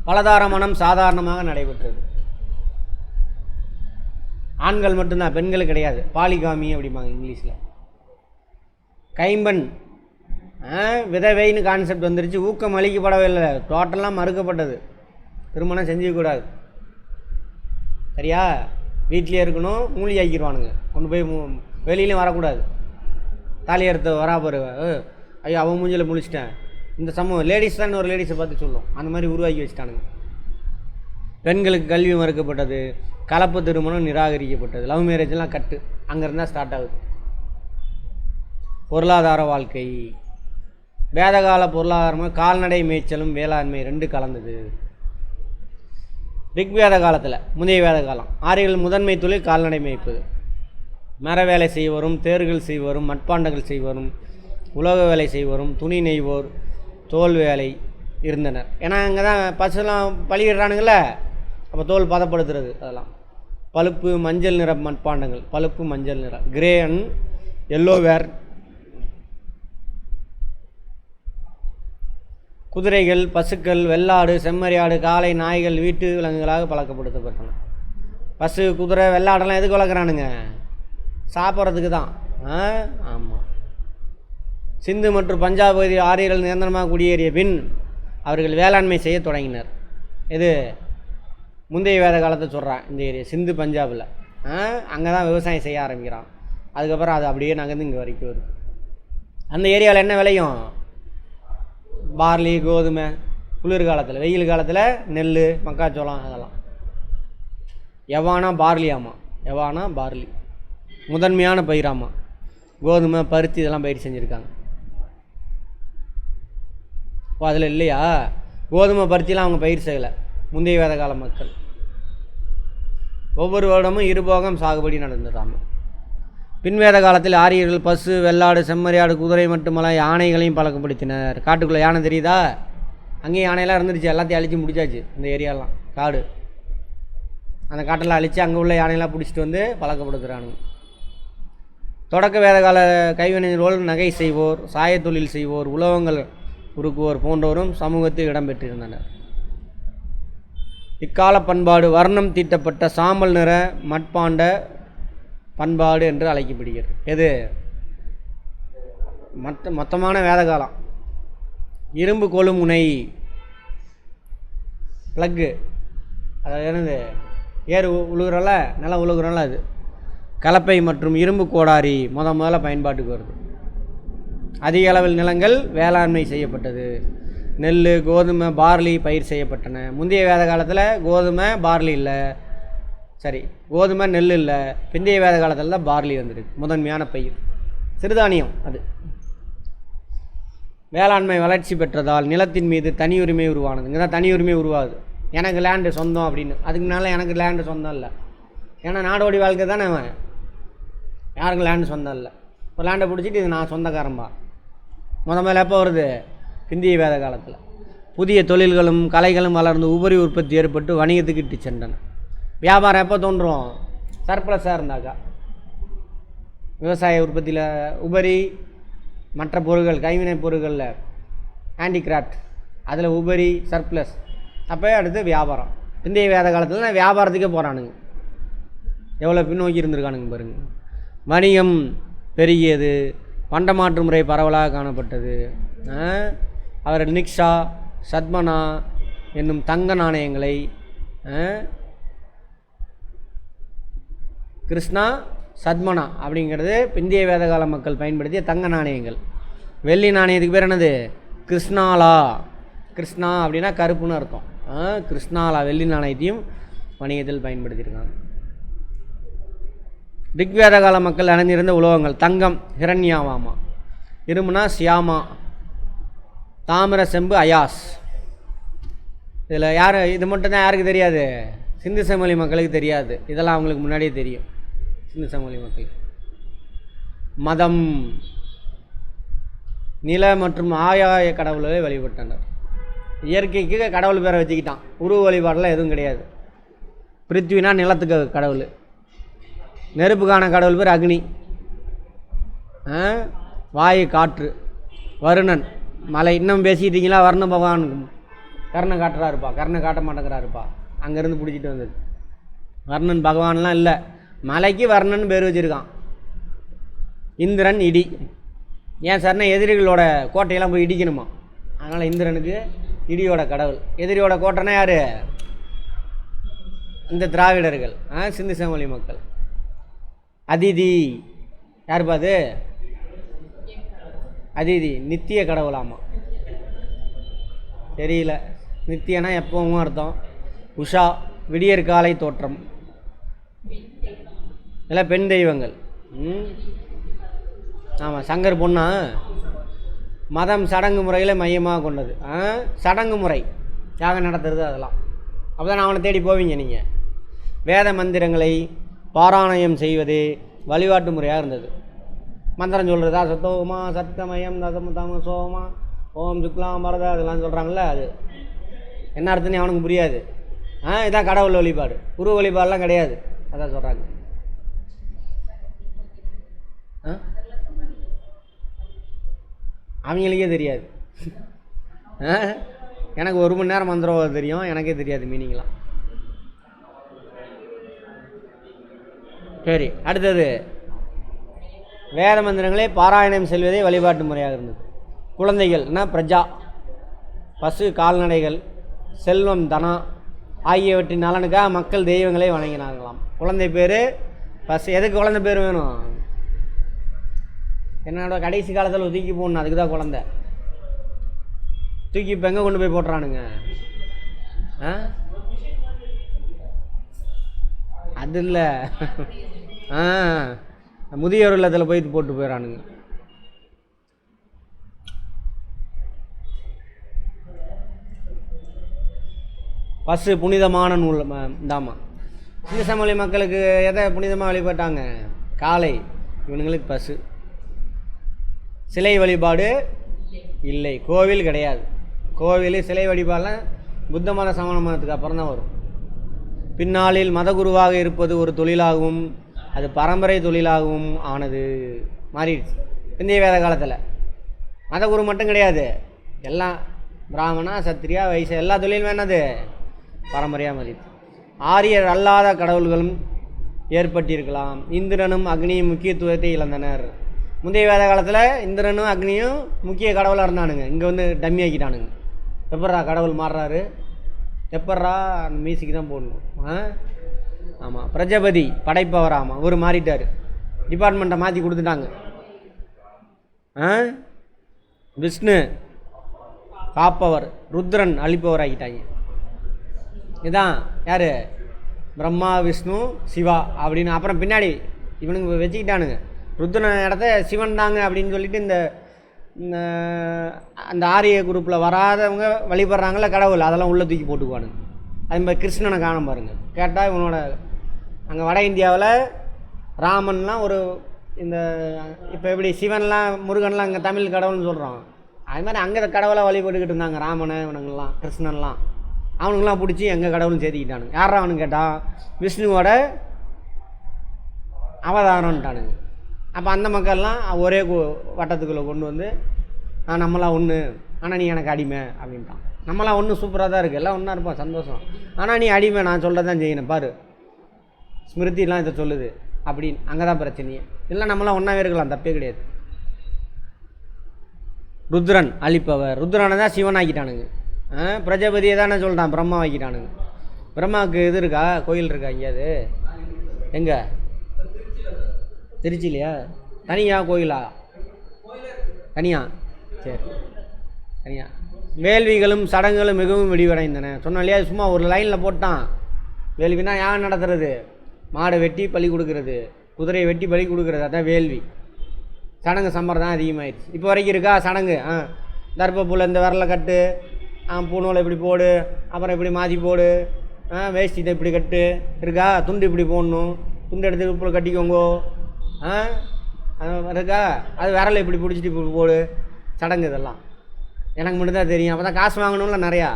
Speaker 1: பலதார மனம் சாதாரணமாக நடைபெற்றது. ஆண்கள் மட்டும்தான், பெண்கள் கிடையாது. பாலிகாமி அப்படிம்பாங்க இங்கிலீஷில். கைம்பெண் விதவைன்னு கான்செப்ட் வந்துருச்சு. ஊக்கம் அளிக்கப்படவே இல்லை, டோட்டலாக மறுக்கப்பட்டது. திருமணம் செஞ்சுக்கூடாது, சரியா? வீட்லேயே இருக்கணும், மூலி ஆக்கிடுவானுங்க. கொண்டு போய் வெளியிலையும் வரக்கூடாது. தாலி அறுத்த வரா பாரு, ஐயோ அவன் மூஞ்சில் முழிச்சிட்டேன். இந்த சமூகம் லேடிஸ் தான் ஒரு லேடிஸை பார்த்து சொல்லும், அந்த மாதிரி உருவாக்கி வச்சுட்டானுங்க. பெண்களுக்கு கல்வி மறுக்கப்பட்டது, கலப்பு திருமணம் நிராகரிக்கப்பட்டது, லவ் மேரேஜெலாம் கட்டு அங்கேருந்தான் ஸ்டார்ட் ஆகுது. பொருளாதார வாழ்க்கை, வேதகால பொருளாதாரமும் கால்நடை மேய்ச்சலும் வேளாண்மை ரெண்டு கலந்தது. ரிக்வேத காலத்தில், முந்தைய வேத காலம், ஆரியர்கள் முதன்மை தொழில் கால்நடை மேய்ப்பது. மர வேலை செய்வோரும், தேர்கள் செய்வோரும், மட்பாண்டங்கள் செய்வோரும், உலோக வேலை செய்வோரும், துணி நெய்வோர், தோல் வேலை இருந்தனர். ஏன்னா அங்கே தான் பசுலாம் பலியிடுறானுங்கள, அப்போ தோல் பதப்படுத்துறது. அதெல்லாம் பழுப்பு மஞ்சள் நிற மட்பாண்டங்கள், பழுப்பு மஞ்சள் நிறம், கிரே அண்ட் எல்லோ வேர். குதிரைகள், பசுக்கள், வெள்ளாடு, செம்மறியாடு, காளை, நாய்கள் வீட்டு விலங்குகளாக பழக்கப்படுத்தப்பட்டன. பசு, குதிரை, வெள்ளாடெல்லாம் எதுக்கு வளர்க்குறானுங்க? சாப்பிட்றதுக்கு தான். ஆமாம். சிந்து மற்றும் பஞ்சாப் பகுதி ஆரியர்கள் நிரந்தரமாக குடியேறிய பின் அவர்கள் வேளாண்மை செய்ய தொடங்கினர். இது முந்தைய வேத காலத்தை சொல்கிறான். இந்த ஏரியா சிந்து பஞ்சாபில் அங்கே தான் விவசாயம் செய்ய ஆரம்பிக்கிறான். அதுக்கப்புறம் அது அப்படியே நகர்ந்து இங்கே வரைக்கும் வருது. அந்த ஏரியாவில் என்ன விளையும்? பார்லி, கோதுமை. குளிர் காலத்தில், வெயில் காலத்தில் நெல், மக்காச்சோளம், அதெல்லாம். எவானா பார்லி. ஆமாம், எவானா பார்லி முதன்மையான பயிராமா. கோதுமை, பருத்தி இதெல்லாம் பயிர் செஞ்சுருக்காங்க. ஓ, அதில் இல்லையா? கோதுமை, பருத்திலாம் அவங்க பயிர் செய்யலை முந்தைய வேத கால மக்கள். ஒவ்வொரு வருடமும் இருபோகம் சாகுபடி நடந்ததாமா. பின்வேத காலத்தில் ஆரியர்கள் பசு, வெள்ளாடு, செம்மறியாடு, குதிரை மட்டுமல்ல யானைகளையும் பழக்கப்படுத்தினர். காட்டுக்குள்ளே யானை தெரியுதா? அங்கேயும் யானையெல்லாம் இருந்துருச்சு, எல்லாத்தையும் அழித்து முடிச்சாச்சு. இந்த ஏரியாலாம் காடு, அந்த காட்டெல்லாம் அழித்து அங்கே உள்ள யானையெல்லாம் பிடிச்சிட்டு வந்து பழக்கப்படுத்துகிறானுங்க. தொடக்க வேதகால கைவினைஞர்கள் நகை செய்வோர், சாயத்தொழில் செய்வோர், உலோகங்கள் உருக்குவோர் போன்றோரும் சமூகத்தில் இடம்பெற்றிருந்தனர். இக்கால பண்பாடு வர்ணம் தீட்டப்பட்ட சாம்பல் நிற மட்பாண்ட பண்பாடு என்று அழைக்கப்படுகிறது. எது மொத்தமான வேத காலம். இரும்பு கொழுமுனை, ப்ளக்கு, அதாவது என்னது, ஏறு உழுகுறல, நிலம் உழுகுறல, அது கலப்பை மற்றும் இரும்பு கோடாரி முதல்ல பயன்பாட்டுக்கு வருது. அதிக அளவில் நிலங்கள் வேளாண்மை செய்யப்பட்டது. நெல், கோதுமை, பார்லி பயிர் செய்யப்பட்டன. முந்தைய வேத காலத்தில் கோதுமை, பார்லி இல்லை, சரி, கோதுமை, நெல் இல்லை. பிந்தைய வேத காலத்தில் தான் பார்லி வந்துருக்கு, முதன்மையான பயிர், சிறுதானியம். அது வேளாண்மை வளர்ச்சி பெற்றதால் நிலத்தின் மீது தனியுரிமை உருவானது. இங்கே தான் தனியுரிமை உருவாகுது. எனக்கு லேண்டு சொந்தம் அப்படின்னு. அதுக்கு முன்னால் எனக்கு லேண்டு சொந்தம் இல்லை. ஏன்னா நாடோடி வாழ்க்கை தானே அவன், யாருக்கும் லேண்டு சொந்தம் இல்லை. இப்போ லேண்டை பிடிச்சிட்டு இது நான் சொந்தக்காரம்பா. முதல்ல எப்போ வருது? பிந்திய வேத காலத்தில். புதிய தொழில்களும் கலைகளும் வளர்ந்து உபரி உற்பத்தி ஏற்பட்டு வணிகத்துக்கு இட்டு சென்றன. வியாபாரம் எப்போ தோன்றும்? சர்ப்ளஸாக இருந்தாக்கா. விவசாய உற்பத்தியில் உபரி, மற்ற பொருட்கள், கைவினை பொருட்களில் ஹேண்டிகிராஃப்ட், அதில் உபரி, சர்ப்ளஸ். அப்போ அடுத்து வியாபாரம். பிந்தைய வேத காலத்தில் வியாபாரத்துக்கே போகிறானுங்க. எவ்வளோ பின்னோக்கி இருந்திருக்கானுங்க பாருங்க. வணிகம் பெருகியது, பண்டமாற்று முறை பரவலாக காணப்பட்டது. அவர் நிக்ஷா, சத்மனா என்னும் தங்க நாணயங்களை, கிருஷ்ணா, சத்மனா அப்படிங்கிறது பிந்திய வேதகால மக்கள் பயன்படுத்திய தங்க நாணயங்கள். வெள்ளி நாணயத்துக்கு பேர் என்னது? கிருஷ்ணாலா. கிருஷ்ணா அப்படின்னா கருப்புன்னு அர்த்தம். கிருஷ்ணாலா வெள்ளி நாணயத்தையும் வணிகத்தில் பயன்படுத்தியிருக்காங்க. ரிக்வேத கால மக்கள் அணிந்திருந்த உலோகங்கள்: தங்கம் ஹிரண்யாவாமா, இரும்புனா சியாமா, தாமிர செம்பு அயாஸ். இதில் யார், இது மட்டும்தான் யாருக்கு தெரியாது? சிந்து சமவெளி மக்களுக்கு தெரியாது. இதெல்லாம் அவங்களுக்கு முன்னாடியே தெரியும். சிந்து சமவெளி மக்கள் மதம், நில மற்றும் ஆகாய கடவுளை வழிபட்டனர். இயற்கைக்கு கடவுள் பேரை வச்சுக்கிட்டான். உருவ வழிபாடெல்லாம் எதுவும் கிடையாது. பிருத்வினா நிலத்துக்கு கடவுள், நெருப்புக்கான கடவுள் பேர் அக்னி, வாயு காற்று, வருணன் மலை. இன்னும் பேசிக்கிட்டீங்களா? வர்ண பகவான் கருணை காட்டுறாருப்பா, கருணை காட்ட மாட்டேங்கிறாருப்பா, அங்கேருந்து பிடிச்சிட்டு வந்தது. வர்ணன் பகவான்லாம் இல்லை, மலைக்கு வர்ணன் பேர் வச்சுருக்கான். இந்திரன் இடி. ஏன் சார்னா எதிரிகளோட கோட்டையெல்லாம் போய் இடிக்கணுமா, அதனால் இந்திரனுக்கு இடியோட கடவுள். எதிரியோட கோட்டைனா யார்? இந்த திராவிடர்கள், சிந்து சமவெளி மக்கள். அதிதி யாருப்பா அது? அதிதி நித்திய கடவுளாமா. தெரியல, நித்தியனா எப்பவும் அர்த்தம். உஷா விடியற் காலை தோற்றம், எல்லாம் பெண் தெய்வங்கள். ஆமாம், சங்கர் பொண்ணா? மதம் சடங்கு முறையில் மையமாக கொண்டது. சடங்கு முறை யாகம் நடத்துறது அதெல்லாம். அப்போ தான் அவனை தேடி போவீங்க நீங்கள். வேத மந்திரங்களை பாராயணம் செய்வது வழிபாட்டு முறையாக இருந்தது. மந்திரம் சொல்கிறதா, சத்தோமா சத்தமயம் ததம தம சோமா ஓம் சுக்லாம் மரதா, அதெல்லாம் சொல்கிறாங்கல்ல, அது என்ன அர்த்தம்னு அவனுக்கு புரியாது. இதான் கடவுள் வழிபாடு, குரு வழிபாடெலாம் கிடையாது. அதான் சொல்கிறாங்க. அவங்களுக்கே தெரியாது. எனக்கு 1 மணி நேரம் மந்திரம் தெரியும், எனக்கே தெரியாது மீனிங்லாம். சரி, அடுத்தது வேத மந்திரங்களே பாராயணம் செல்வதே வழிபாட்டு முறையாக இருந்தது. குழந்தைகள்னா பிரஜா, பசு கால்நடைகள், செல்வம் தனா ஆகியவற்றின் நலனுக்காக மக்கள் தெய்வங்களை வணங்கினாங்களாம். குழந்தை பேர் பசு. எதுக்கு குழந்தை பேர் வேணும்? என்னோட கடைசி காலத்தில் தூக்கி போடணும், அதுக்கு தான் குழந்தை. தூக்கி இப்போ எங்கே கொண்டு போய் போட்டுறானுங்க? அது இல்லை, முதியோர் இல்லத்தில் போய் போட்டு போயிடறானுங்க. பசு புனிதமான நூல் தாமா. சிந்து சமவெளி மக்களுக்கு எதை புனிதமாக வழிபட்டாங்க? காளை. இவனுங்களுக்கு பசு. சிலை வழிபாடு இல்லை, கோவில் கிடையாது. கோவில் சிலை வழிபாடெலாம் புத்த மத சமண மதத்துக்கு அப்புறம் தான் வரும். பின்னாளில் மதகுருவாக இருப்பது ஒரு தொழிலாகவும் அது பரம்பரை தொழிலாகவும் ஆனது, மாறிடுச்சு. இந்திய வேத காலத்தில் மதகுரு மட்டும் கிடையாது, எல்லாம் பிராமணா சத்திரியா வைசிய எல்லா தொழிலும் என்னது பரம்பரையாக மாறிடுச்சு. ஆரியர் அல்லாத கடவுள்களும் ஏற்பட்டிருக்கலாம். இந்திரனும் அக்னியும் முக்கியத்துவத்தை இழந்தனர். முந்தைய வேத காலத்தில் இந்திரனும் அக்னியும் முக்கிய கடவுளாக இருந்தானுங்க, இங்கே வந்து டம்மி ஆக்கிட்டானுங்க. எப்பட்றா கடவுள் மாறுறாரு? எப்பட்றா? அந்த மியூசிக் தான் போடணும். ஆமாம், பிரஜபதி படைப்பவர். ஆமாம், இவர் மாறிட்டார், டிபார்ட்மெண்ட்டை மாற்றி கொடுத்துட்டாங்க. விஷ்ணு காப்பவர், ருத்ரன் அழிப்பவர் ஆக்கிட்டாங்க. இதுதான் யார்? பிரம்மா விஷ்ணு சிவா அப்படின்னு. அப்புறம் பின்னாடி இவனுங்க வச்சுக்கிட்டானுங்க, ருத்ரன் இடத்த சிவன் தாங்க அப்படின்னு சொல்லிட்டு இந்த அந்த ஆரிய குரூப்பில் வராதவங்க வழிபடுறாங்கள கடவுள், அதெல்லாம் உள்ளே தூக்கி போட்டுக்குவானுங்க. அது மாதிரி கிருஷ்ணனை காணும் பாருங்கள். கேட்டால் இவனோட அங்கே வட இந்தியாவில் ராமன்லாம் ஒரு இந்த இப்போ எப்படி சிவன்லாம் முருகன்லாம் அங்கே தமிழ் கடவுள்னு சொல்கிறோம், அது மாதிரி அங்கே கடவுளாக வழிபட்டுக்கிட்டு இருந்தாங்க. ராமனை இவனுங்கெல்லாம் கிருஷ்ணன்லாம் அவனுங்கெல்லாம் பிடிச்சி எங்கள் கடவுள்னு சேர்த்திக்கிட்டானுங்க. யாரா அவனு கேட்டால் விஷ்ணுவோட அவதாரம்ட்டானுங்க. அப்போ அந்த மக்கள்லாம் ஒரே வட்டத்துக்குள்ளே கொண்டு வந்து நம்மளாம் ஒன்று, ஆனால் நீ எனக்கு அடிமை அப்படின்ட்டான். நம்மளாம் ஒன்று சூப்பராக தான் இருக்குது, எல்லாம் ஒன்றா இருப்போம், சந்தோஷம். ஆனால் நீ அடிமை, நான் சொல்ல தான் செய்யணும் பாரு, ஸ்மிருதிலாம் இதை சொல்லுது அப்படின்னு. அங்கே தான் பிரச்சனையே. இல்லை நம்மளாம் ஒன்றாவே இருக்கலாம், தப்பே கிடையாது. ருத்ரன் அழிப்பவர், ருத்ரனை தான் சிவன் ஆக்கிட்டானுங்க. பிரஜபதியை தானே சொல்லிட்டான் பிரம்மா ஆக்கிட்டானுங்க. பிரம்மாவுக்கு இது இருக்கா, கோயில் இருக்கா எங்கேயாவது? எங்கே? திருச்சிலையா? தனியா கோயிலா? தனியா? சரி, தனியா. வேள்விகளும் சடங்குகளும் மிகவும் விடிவடைந்தன. சொன்னோம் இல்லையா, சும்மா ஒரு லைனில் போட்டான். வேள்வினா யார் நடத்துறது? மாடை வெட்டி பலி கொடுக்கறது, குதிரையை வெட்டி பலி கொடுக்கறது, அதான் வேள்வி. சடங்கு சம்பிரதாயம் அதிகமாகிடுச்சு. இப்போ வரைக்கும் இருக்கா சடங்கு? தர்ப்பப்பூவில் இந்த விரலை கட்டு, பூநூலை இப்படி போடு, அப்புறம் இப்படி மாற்றி போடு, வேஷ்டித்தை இப்படி கட்டு இருக்கா, துண்டு இப்படி போடணும், துண்டு எடுத்து இப்படி கட்டிக்கோங்கோ இருக்கா, அது விரலை இப்படி பிடிச்சிட்டு இப்படி போடு. சடங்கு இதெல்லாம் எனக்கு மட்டும்தான் தெரியும். அப்போ தான் காசு வாங்கணும்ல நிறையா,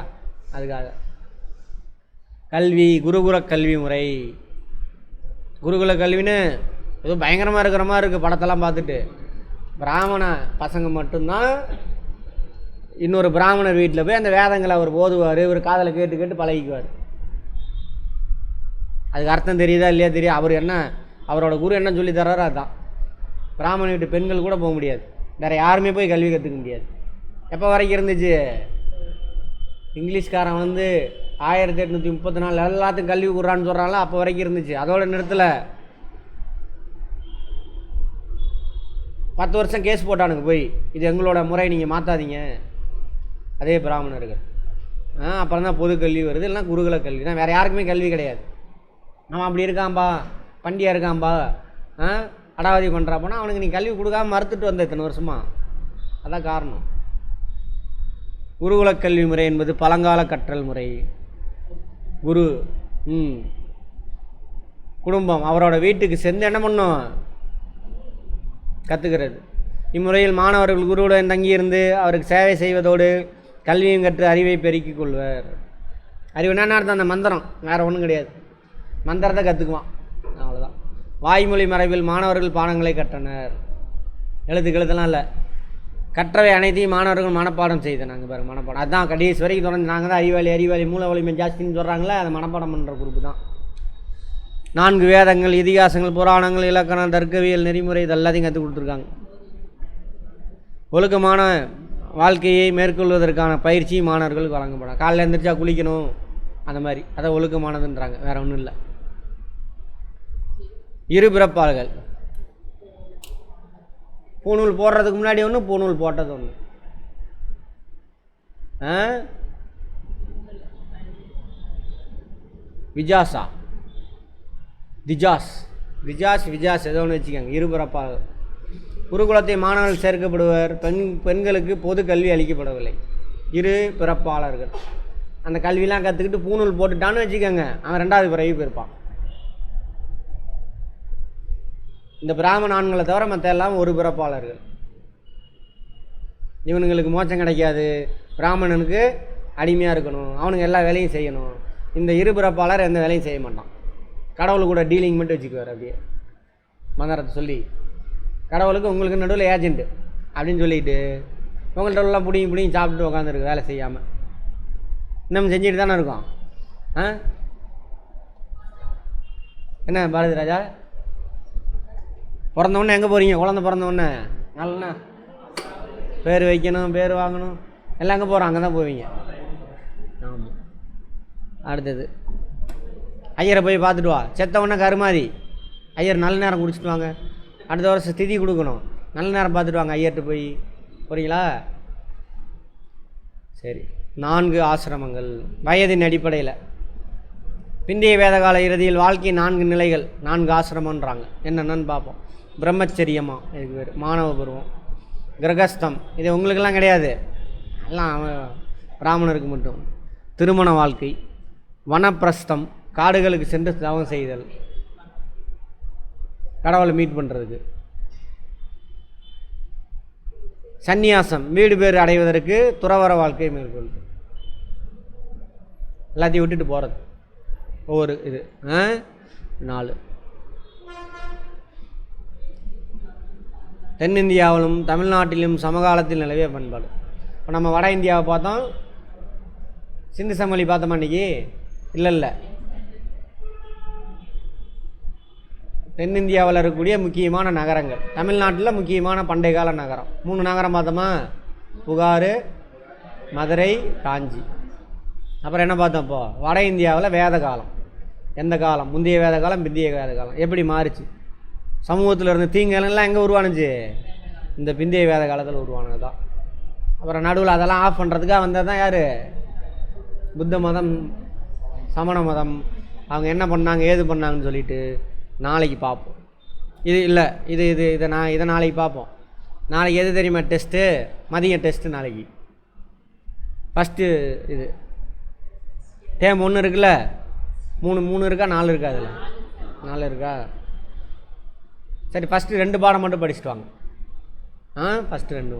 Speaker 1: அதுக்காக. கல்வி, குருகுல கல்வி முறை. குருகுல கல்வின்னு ஏதோ பயங்கரமாக இருக்கிற மாதிரி இருக்குது படத்தெல்லாம் பார்த்துட்டு. பிராமண பசங்க மட்டும்தான் இன்னொரு பிராமணர் வீட்டில் போய் அந்த வேதங்களை அவர் ஓதுவார், இவர் காதில் கேட்டு கேட்டு பழகிக்குவார். அதுக்கு அர்த்தம் தெரியுதா இல்லையா தெரியும். அவர் என்ன, அவரோட குரு என்ன சொல்லி தர்றாரோ அதுதான். பிராமண வீட்டு பெண்கள் கூட போக முடியாது, வேறு யாருமே போய் கல்வி கற்றுக்க முடியாது. எப்போ வரைக்கும் இருந்துச்சு? இங்கிலீஷ்காரன் 1834 எல்லாத்துக்கும் கல்வி கொடுறான்னு சொல்கிறாங்களோ அப்போ வரைக்கும் இருந்துச்சு. அதோட நிறுத்தலை. 10 வருஷம் கேஸ் போட்டானுங்க போய், இது எங்களோட முறை, நீங்கள் மாற்றாதீங்க. அதே பிராமணர்கள். அப்புறம் தான் பொது கல்வி வருது, இல்லைனா குருகுல கல்வி தான். வேறு யாருக்குமே கல்வி கிடையாது. அவன் அப்படி இருக்கான்பா, பண்டியாக இருக்கான்பா, அடாவதி பண்ணுறாப்போனா அவனுக்கு நீ கல்வி கொடுக்காம மறுத்துட்டு வந்த இத்தனை வருஷமா. அதான் காரணம். குருகுல கல்வி முறை என்பது பழங்கால கற்றல் முறை. குரு குடும்பம் அவரோட வீட்டுக்கு சென்று என்ன பண்ணும்? கற்றுக்கிறது. இம்முறையில் மாணவர்கள் குருவுடன் தங்கியிருந்து அவருக்கு சேவை செய்வதோடு கல்வியும் கற்று அறிவை பெருக்கிக் கொள்வர். அறிவு என்ன அர்த்தம்? அந்த மந்திரம், வேறு ஒன்றும் கிடையாது. மந்திரத்தை கற்றுக்குவான், அவ்வளோதான். வாய்மொழி மரபில் மாணவர்கள் பாடங்களை கற்றனர். எழுத்துக்கெழுத்தெல்லாம் இல்லை, கற்றவை அனைத்தையும் மாணவர்கள் மனப்பாடம் செய்தேன். நாங்கள் பாருங்கள் மனப்பாடம், அதுதான் கடைசி வரைக்கும் தொடர்ந்து. நாங்கள் தான் அறிவாளி மூல வலிமை ஜாஸ்தின்னு சொல்கிறாங்களே, அதை மனப்பாடம் பண்ணுற குரூப்பு தான். 4 வேதங்கள், இதிகாசங்கள், புராணங்கள், இலக்கணம், தர்க்கவியல், நெறிமுறை, இது எல்லாத்தையும் கற்றுக் கொடுத்துருக்காங்க. ஒழுக்கமான வாழ்க்கையை மேற்கொள்வதற்கான பயிற்சி மாணவர்களுக்கு வழங்கப்படும். காலையில் எழுந்திரிச்சா குளிக்கணும், அந்த மாதிரி, அதை ஒழுக்கமானதுன்றாங்க, வேறு ஒன்றும் இல்லை. இரு பிறப்பாளர்கள், பூநூல் போடுறதுக்கு முன்னாடி ஒன்று, பூநூல் போட்டது ஒன்று. விஜாசா, விஜாஸ் ஏதோ ஒன்று வச்சுக்கோங்க. இருபிறப்பாளர்கள். குருகுலத்தை மாணவர்கள் சேர்க்கப்படுவர். பெண்களுக்கு பொது கல்வி அளிக்கப்படவில்லை. இரு பிறப்பாளர்கள். அந்த கல்வியெலாம் கற்றுக்கிட்டு பூநூல் போட்டுட்டான்னு வச்சுக்கோங்க, அவன் 2வது பிறவி போயிருப்பான். இந்த பிராமண ஆண்களை தவிர மற்ற எல்லாம் ஒரு பிறப்பாளர்கள். இவனுங்களுக்கு மோட்சம் கிடைக்காது, பிராமணனுக்கு அடிமையாக இருக்கணும், அவனுக்கு எல்லா வேலையும் செய்யணும். இந்த இரு பிறப்பாளர் எந்த வேலையும் செய்ய மாட்டான், கடவுள் கூட டீலிங் மட்டும் வச்சுக்குவார். அப்படியே மந்திரத்தை சொல்லி கடவுளுக்கு உங்களுக்கு நடுவில் ஏஜென்ட்டு அப்படின்னு சொல்லிட்டு உங்கள்கிட்ட எல்லாம் பிடிங்கி சாப்பிட்டுட்டு உட்காந்துருக்கு வேலை செய்யாமல். இன்னும் செஞ்சுட்டு தானே இருக்கோம். என்ன பாரதி ராஜா, பிறந்தவுடனே எங்கே போகிறீங்க? குழந்தை பிறந்தவுடனே நல்லண்ணா பேர் வைக்கணும், பேர் வாங்கணும், எல்லாம் எங்கே போகிறோம்? அங்கே தான் போவீங்க. ஆமாம். அடுத்தது ஐயரை போய் பார்த்துட்டு வா. செத்தவுடனே கருமாதி ஐயர் நல்ல நேரம் குடிச்சிட்டு வாங்க. அடுத்த வருஷம் திதி கொடுக்கணும், நல்ல நேரம் பார்த்துட்டு வாங்க ஐயர்கிட்ட போய். போகிறீங்களா? சரி. 4 ஆசிரமங்கள் வயதின் அடிப்படையில். பிந்தைய வேதகால இறுதியில் வாழ்க்கை 4 நிலைகள், 4 ஆசிரமன்றாங்க. என்னென்னு பார்ப்போம். பிரம்மச்சரியமா, இதுக்கு பேர் மாணவ பருவம். கிரகஸ்தம், இது உங்களுக்கெல்லாம் கிடையாது, எல்லாம் பிராமணருக்கு மட்டும். திருமண வாழ்க்கை. வனப்பிரஸ்தம், காடுகளுக்கு சென்று தவம் செய்தல், கடவுளை மீட் பண்ணுறதுக்கு. சந்நியாசம், வீடு பேர் அடைவதற்கு துறவற வாழ்க்கையை மேற்கொள்வது, எல்லாத்தையும் விட்டுட்டு போகிறது. ஒவ்வொரு இது 4. தென்னிந்தியாவிலும் தமிழ்நாட்டிலும் சமகாலத்தில் நிலவிய பண்பாடு. இப்போ நம்ம வட இந்தியாவை பார்த்தோம், சிந்து சமவெளி பார்த்தோமா இன்றைக்கி? இல்லை. தென்னிந்தியாவில் இருக்கக்கூடிய முக்கியமான நகரங்கள். தமிழ்நாட்டில் முக்கியமான பண்டைய கால நகரம் 3 நகரம் பார்த்தோமா? புகார், மதுரை, காஞ்சி. அப்புறம் என்ன பார்த்தோம்? இப்போ வட இந்தியாவில் வேத காலம். எந்த காலம்? முந்தைய வேத காலம், பிந்தைய வேத காலம். எப்படி மாறிச்சு? சமூகத்தில் இருந்த தீங்கெல்லாம் எங்கே உருவானுச்சு? இந்த பிந்தைய வேத காலத்தில் உருவானது தான். அப்புறம் நடுவில் அதெல்லாம் ஆஃப் பண்ணுறதுக்காக வந்தது தான் யார்? புத்த மதம், சமண மதம். அவங்க என்ன பண்ணாங்க, ஏது பண்ணாங்கன்னு சொல்லிட்டு நாளைக்கு பார்ப்போம். இது இல்லை, இதை நாளைக்கு பார்ப்போம். நாளைக்கு எது தெரியுமா டெஸ்ட்டு? மதியம் டெஸ்ட்டு நாளைக்கு. ஃபஸ்ட்டு இது டேம் 1 இருக்குல்ல, 3 இருக்கா 4 இருக்கா? அதில் 4 இருக்கா? சரி, ஃபஸ்ட்டு 2 பாடம் மட்டும் படிச்சுட்டு வாங்க. ஃபஸ்ட்டு 2